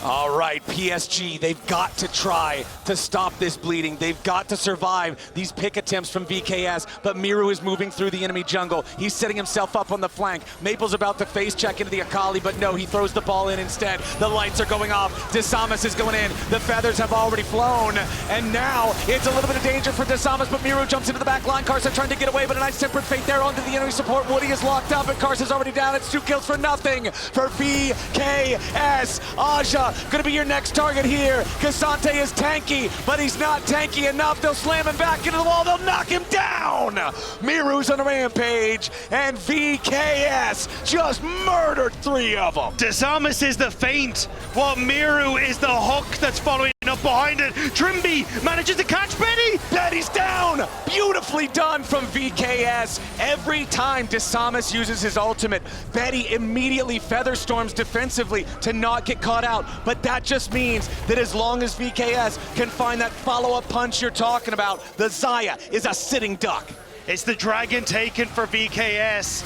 All right, PSG, they've got to try to stop this bleeding. They've got to survive these pick attempts from VKS, but Miru is moving through the enemy jungle. He's setting himself up on the flank. Maple's about to face check into the Akali, but no, he throws the ball in instead. The lights are going off. DeSamus is going in. The feathers have already flown, and now it's a little bit of danger for DeSamus, but Miru jumps into the back line. Karsa trying to get away, but a nice tempered fate there onto the enemy support. Woody is locked up, and Karsa's already down. It's 2 kills for nothing for VKS. Aja gonna be your next target here. Cassante is tanky, but he's not tanky enough. They'll slam him back into the wall. They'll knock him down. Miru's on a rampage, and VKS just murdered 3 of them. DeSamus is the feint, while Miru is the hook that's following up behind it. Trimby manages to catch Betty. Betty's down. Beautifully done from VKS. Every time DeSamus uses his ultimate, Betty immediately feather storms defensively to not get caught out. But that just means that as long as VKS can find that follow-up punch you're talking about, the Xayah is a sitting duck. It's the dragon taken for VKS.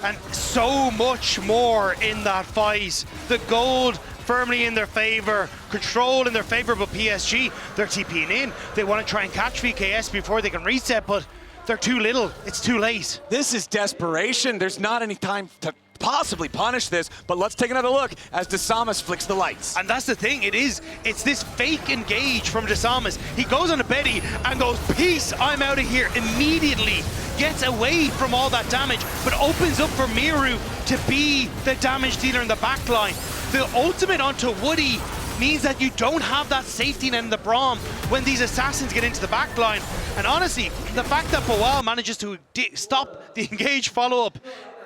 And so much more in that fight. The gold firmly in their favor, control in their favor, but PSG, they're TPing in. They want to try and catch VKS before they can reset, but they're too little. It's too late. This is desperation. There's not any time to possibly punish this, but let's take another look as DeSamus flicks the lights. And that's the thing, it's this fake engage from DeSamus. He goes on to Betty and goes, peace, I'm out of here. Immediately gets away from all that damage, but opens up for Miru to be the damage dealer in the back line. The ultimate onto Woody means that you don't have that safety net in the Braum when these assassins get into the back line. And honestly, the fact that Boal manages to stop the engage follow-up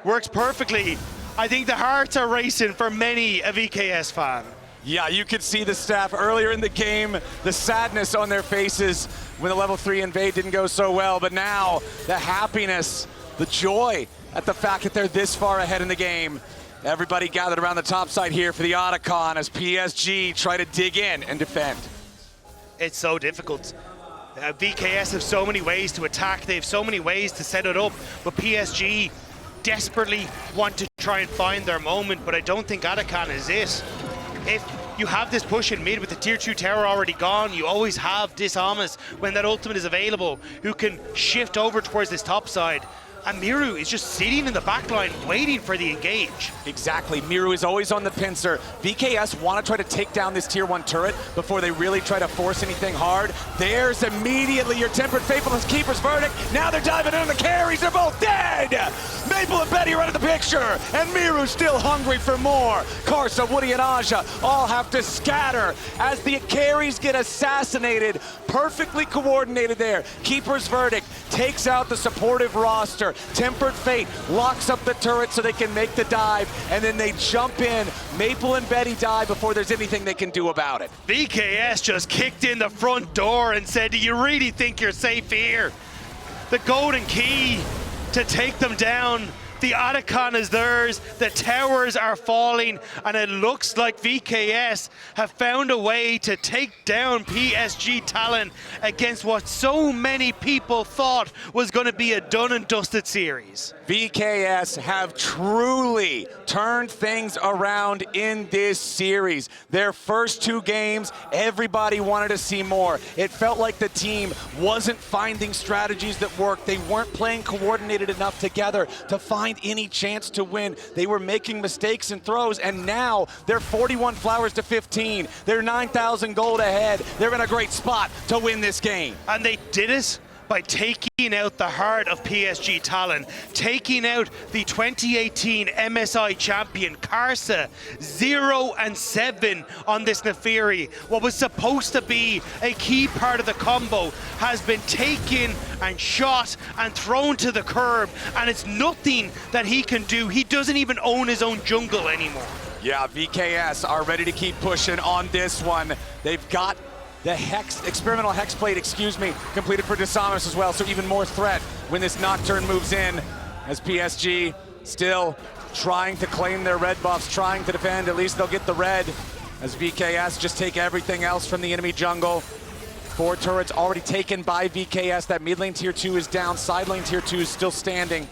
works perfectly. I think the hearts are racing for many a VKS fan. Yeah, you could see the staff earlier in the game, the sadness on their faces when the level 3 invade didn't go so well, but now the happiness, the joy at the fact that they're this far ahead in the game. Everybody gathered around the top side here for the Otacon as PSG try to dig in and defend. It's so difficult. VKS have so many ways to attack, they have so many ways to set it up, but PSG desperately want to try and find their moment, but I don't think Atakan is it. If you have this push in mid with the tier 2 tower already gone, you always have Disamus when that ultimate is available, who can shift over towards this top side. And Miru is just sitting in the back line waiting for the engage. Exactly, Miru is always on the pincer. VKS want to try to take down this tier 1 turret before they really try to force anything hard. There's immediately your Tempered Faithfulness Keeper's verdict. Now they're diving in on the carries, they're both dead! Maple and Betty are out of the picture, and Miru's still hungry for more. Karsa, Woody, and Aja all have to scatter as the carries get assassinated. Perfectly coordinated there. Keeper's verdict takes out the supportive roster. Tempered Fate locks up the turret so they can make the dive, and then they jump in. Maple and Betty die before there's anything they can do about it. VKS just kicked in the front door and said, do you really think you're safe here? The golden key to take them down. The Atakan is theirs, the towers are falling, and it looks like VKS have found a way to take down PSG Talon against what so many people thought was going to be a done and dusted series. VKS have truly turned things around in this series. Their first 2 games, everybody wanted to see more. It felt like the team wasn't finding strategies that worked. They weren't playing coordinated enough together to find any chance to win. They were making mistakes and throws, and now they're 41 flowers to 15. They're 9,000 gold ahead. They're in a great spot to win this game. And they did it by taking out the heart of PSG Talon, taking out the 2018 MSI champion Karsa. 0-7 on this Neferi. What was supposed to be a key part of the combo has been taken and shot and thrown to the curb, and it's nothing that he can do. He doesn't even own his own jungle anymore. Yeah, VKS are ready to keep pushing on this one. They've got the experimental hex plate, completed for Disamus as well, so even more threat when this Nocturne moves in, as PSG still trying to claim their red buffs, trying to defend. At least they'll get the red, as VKS just take everything else from the enemy jungle. 4 turrets already taken by VKS. That mid lane tier 2 is down, side lane tier 2 is still standing.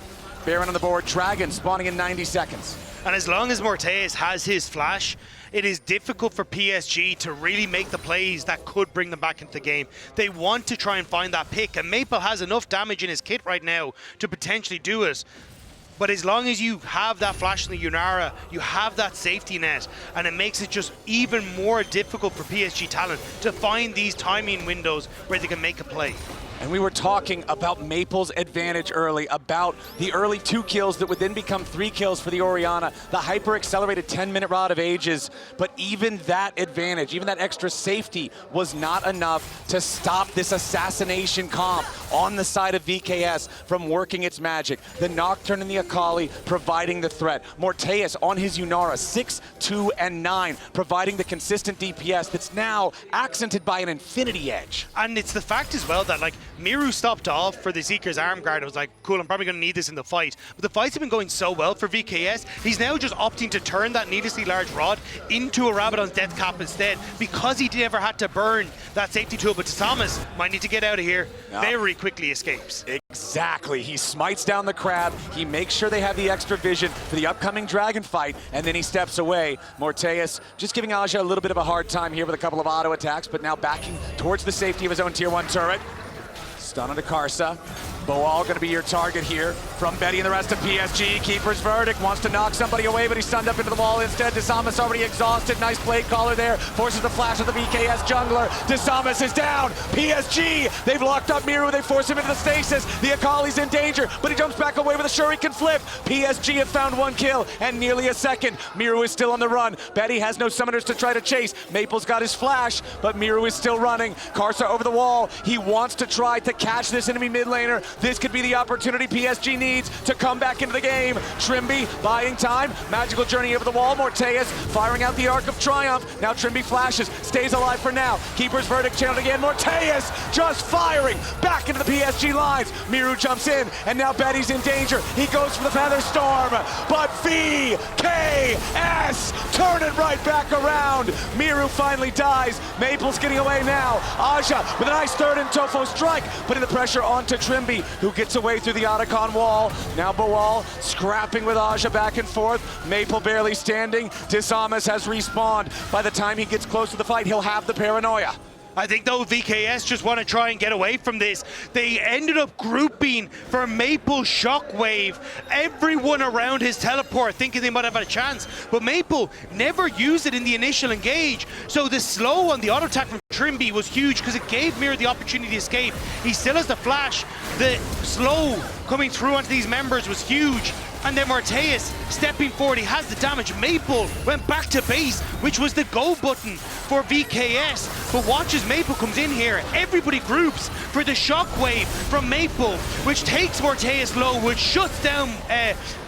Baron on the board, Dragon spawning in 90 seconds. And as long as Morteus has his flash, it is difficult for PSG to really make the plays that could bring them back into the game. They want to try and find that pick, and Maple has enough damage in his kit right now to potentially do it. But as long as you have that flash in the Yunara, you have that safety net, and it makes it just even more difficult for PSG Talon to find these timing windows where they can make a play. And we were talking about Maple's advantage early, about the early 2 kills that would then become 3 kills for the Orianna, the hyper-accelerated 10-minute Rod of Ages. But even that advantage, even that extra safety was not enough to stop this assassination comp on the side of VKS from working its magic. The Nocturne and the Akali providing the threat. Morteus on his Yunara, 6, 2, and 9, providing the consistent DPS that's now accented by an Infinity Edge. And it's the fact as well that, like, Miru stopped off for the Seeker's arm guard. I was like, cool, I'm probably going to need this in the fight. But the fights have been going so well for VKS, he's now just opting to turn that needlessly large rod into a Rabadon's death cap instead, because he never had to burn that safety tool. But Thomas might need to get out of here. Very quickly escapes. Exactly. He smites down the crab. He makes sure they have the extra vision for the upcoming dragon fight, and then he steps away. Morteus just giving Aja a little bit of a hard time here with a couple of auto attacks, but now backing towards the safety of his own tier 1 turret. Stun onto Karsa. Boal going to be your target here from Betty and the rest of PSG. Keeper's verdict wants to knock somebody away, but he's stunned up into the wall instead. Disamus already exhausted. Nice blade caller there. Forces the flash of the VKS jungler. Disamus is down. PSG, they've locked up Miru. They force him into the stasis. The Akali's in danger, but he jumps back away with a Shuriken flip. PSG have found 1 kill and nearly a second. Miru is still on the run. Betty has no summoners to try to chase. Maple's got his flash, but Miru is still running. Karsa over the wall. He wants to try to catch this enemy mid laner. This could be the opportunity PSG needs to come back into the game. Trimby buying time. Magical journey over the wall. Morteus firing out the Arc of Triumph. Now Trimby flashes, stays alive for now. Keeper's verdict channeled again. Morteus just firing back into the PSG lines. Miru jumps in, and now Betty's in danger. He goes for the Feather Storm, but VKS turn it right back around. Miru finally dies. Maple's getting away now. Aja with a nice third and Tofo strike, putting the pressure onto Trimby, who gets away through the Otacon wall. Now Boal scrapping with Aja back and forth. Maple barely standing. Disamas has respawned. By the time he gets close to the fight, he'll have the paranoia. I think though VKS just want to try and get away from this. They ended up grouping for Maple Shockwave, everyone around his teleport thinking they might have had a chance, but Maple never used it in the initial engage. So the slow on the auto attack from Trimby was huge because it gave Mir the opportunity to escape. He still has the flash. The slow coming through onto these members was huge. And then Morteus stepping forward, he has the damage. Maple went back to base, which was the go button for VKS. But watch as Maple comes in here. Everybody groups for the shockwave from Maple, which takes Morteus low, which shuts down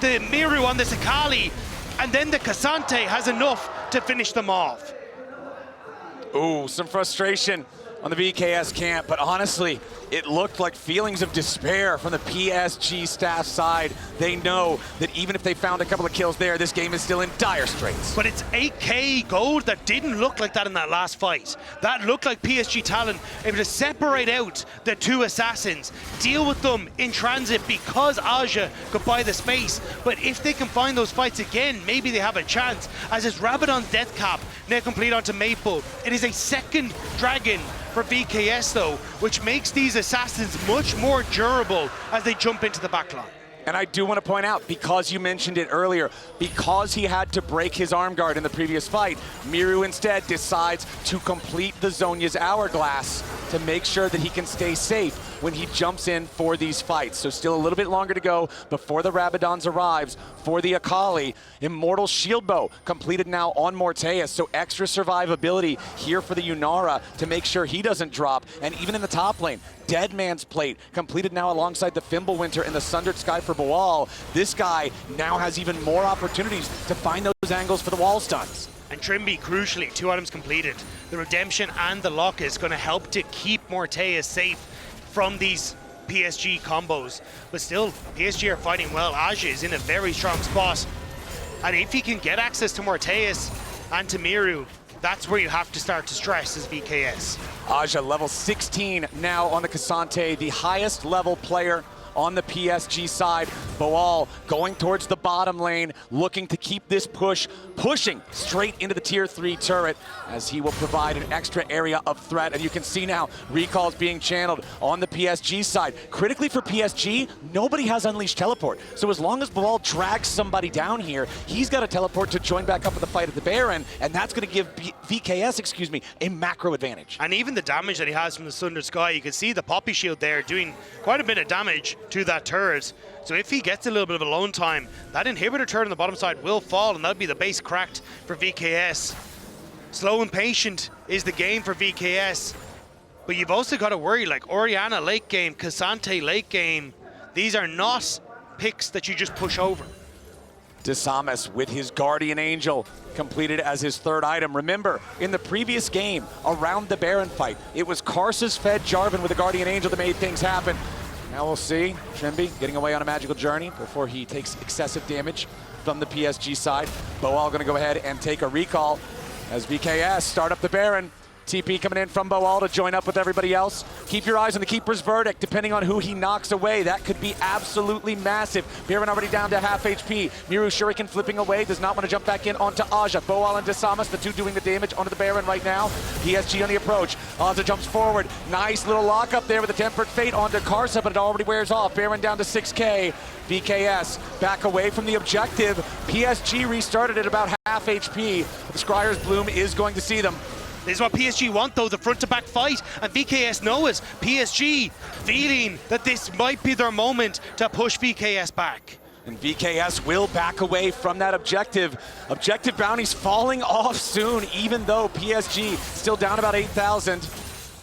the Miru on the Sakali. And then the Cassante has enough to finish them off. Ooh, some frustration on the VKS camp, but honestly, it looked like feelings of despair from the PSG staff side. They know that even if they found a couple of kills there, this game is still in dire straits. But it's 8k gold that didn't look like that in that last fight. That looked like PSG Talon able to separate out the two assassins, deal with them in transit because Aja could buy the space. But if they can find those fights again, maybe they have a chance. As it's Rabadon's death cap now complete onto Maple. It is a second dragon for VKS though, which makes these assassins much more durable as they jump into the backline. And I do want to point out, because you mentioned it earlier, because he had to break his arm guard in the previous fight, Miru instead decides to complete the Zhonya's hourglass to make sure that he can stay safe when he jumps in for these fights. So still a little bit longer to go before the Rabadons arrives for the Akali. Immortal Shield Bow completed now on Morteus, so extra survivability here for the Yunara to make sure he doesn't drop. And even in the top lane, Dead Man's Plate completed now alongside the Fimbulwinter and the Sundered Sky for Boal. This guy now has even more opportunities to find those angles for the wall stuns. And Trimby, crucially, 2 items completed. The Redemption and the Lock is going to help to keep Morteus safe from these PSG combos. But still, PSG are fighting well. Aja is in a very strong spot. And if he can get access to Morteus and to Miru, that's where you have to start to stress as VKS. Aja, level 16 now on the Cassante, the highest level player on the PSG side. Boal going towards the bottom lane, looking to keep this pushing straight into the tier 3 turret as he will provide an extra area of threat. And you can see now recalls being channeled on the PSG side. Critically for PSG, nobody has Unleashed Teleport. So as long as Boal drags somebody down here, he's got a teleport to join back up with the fight at the Baron, and that's going to give VKS, a macro advantage. And even the damage that he has from the Sundered Sky, you can see the Poppy Shield there doing quite a bit of damage to that turret. So if he gets a little bit of alone time, that inhibitor turret on the bottom side will fall, and that'll be the base cracked for VKS. Slow and patient is the game for VKS. But you've also got to worry, like Orianna late game, Cassante late game. These are not picks that you just push over. Disamas with his Guardian Angel completed as his 3rd item. Remember, in the previous game, around the Baron fight, it was Karsus fed Jarvan with a Guardian Angel that made things happen. Now we'll see Trimby getting away on a magical journey before he takes excessive damage from the PSG side. Boal going to go ahead and take a recall as VKS start up the Baron. TP coming in from Boal to join up with everybody else. Keep your eyes on the Keeper's Verdict. Depending on who he knocks away, that could be absolutely massive. Baron already down to half HP. Miru Shuriken flipping away, does not want to jump back in onto Aja. Boal and Disamas, the two doing the damage onto the Baron right now. PSG on the approach. Aja jumps forward. Nice little lockup there with the Tempered Fate onto Karsa, but it already wears off. Baron down to 6k. VKS back away from the objective. PSG restarted at about half HP. The Scryer's Bloom is going to see them. This is what PSG want though, the front to back fight, and VKS know it. PSG feeling that this might be their moment to push VKS back. And VKS will back away from that objective. Objective bounties falling off soon, even though PSG still down about 8,000.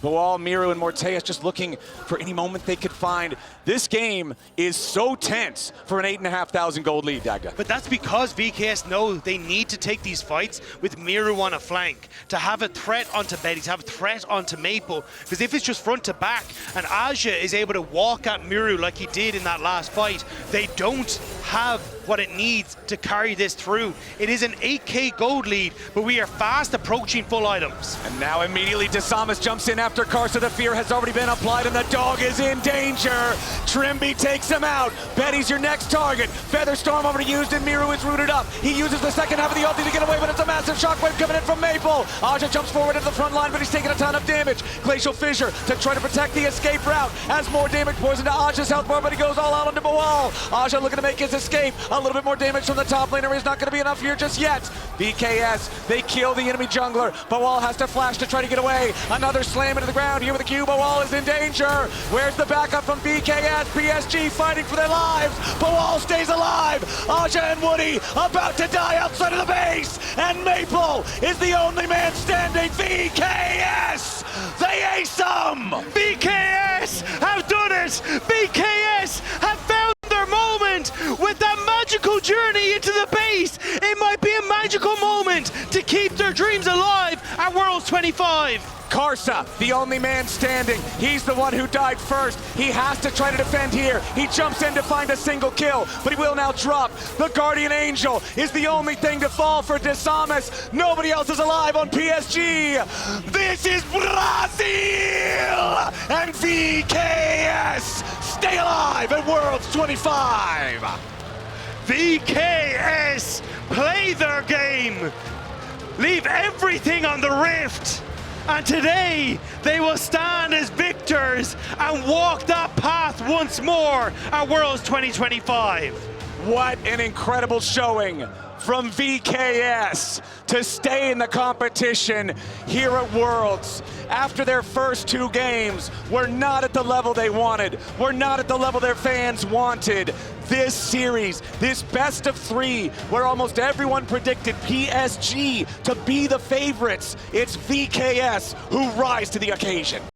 Boal, Miru, and Morteus just looking for any moment they could find. This game is so tense for an 8,500 gold lead, Dagda. But that's because VKS know they need to take these fights with Miru on a flank, to have a threat onto Betty, to have a threat onto Maple. Because if it's just front to back and Aja is able to walk at Miru like he did in that last fight, they don't have what it needs to carry this through. It is an 8k gold lead, but we are fast approaching full items. And now immediately Desamas jumps in after Karsa. The fear has already been applied and the dog is in danger. Trimby takes him out. Betty's your next target. Featherstorm already used and Miru is rooted up. He uses the second half of the ulti to get away, but it's a massive shockwave coming in from Maple. Aja jumps forward into the front line, but he's taking a ton of damage. Glacial Fissure to try to protect the escape route. As more damage pours into Aja's health bar, but he goes all out onto Boal. Aja looking to make his escape. A little bit more damage from the top laner is not going to be enough here just yet. VKS, they kill the enemy jungler. Boal has to flash to try to get away. Another slam into the ground here with the Q. Boal is in danger. Where's the backup from VKS? PSG fighting for their lives. Boal stays alive. Aja and Woody about to die outside of the base. And Maple is the only man standing. VKS, they ace him. VKS have done it. VKS have found their moment with that magical journey into the base. It might be a magical moment to keep their dreams alive at Worlds 25. Karsa, the only man standing. He's the one who died first. He has to try to defend here. He jumps in to find a single kill, but he will now drop. The Guardian Angel is the only thing to fall for Desamas. Nobody else is alive on PSG. This is Brazil! And VKS stay alive at Worlds 25. VKS play their game. Leave everything on the rift. And today, they will stand as victors and walk that path once more at Worlds 2025. What an incredible showing from VKS to stay in the competition here at Worlds. After their first two games, we're not at the level they wanted. We're not at the level their fans wanted. This series, this best of three, where almost everyone predicted PSG to be the favorites, it's VKS who rise to the occasion.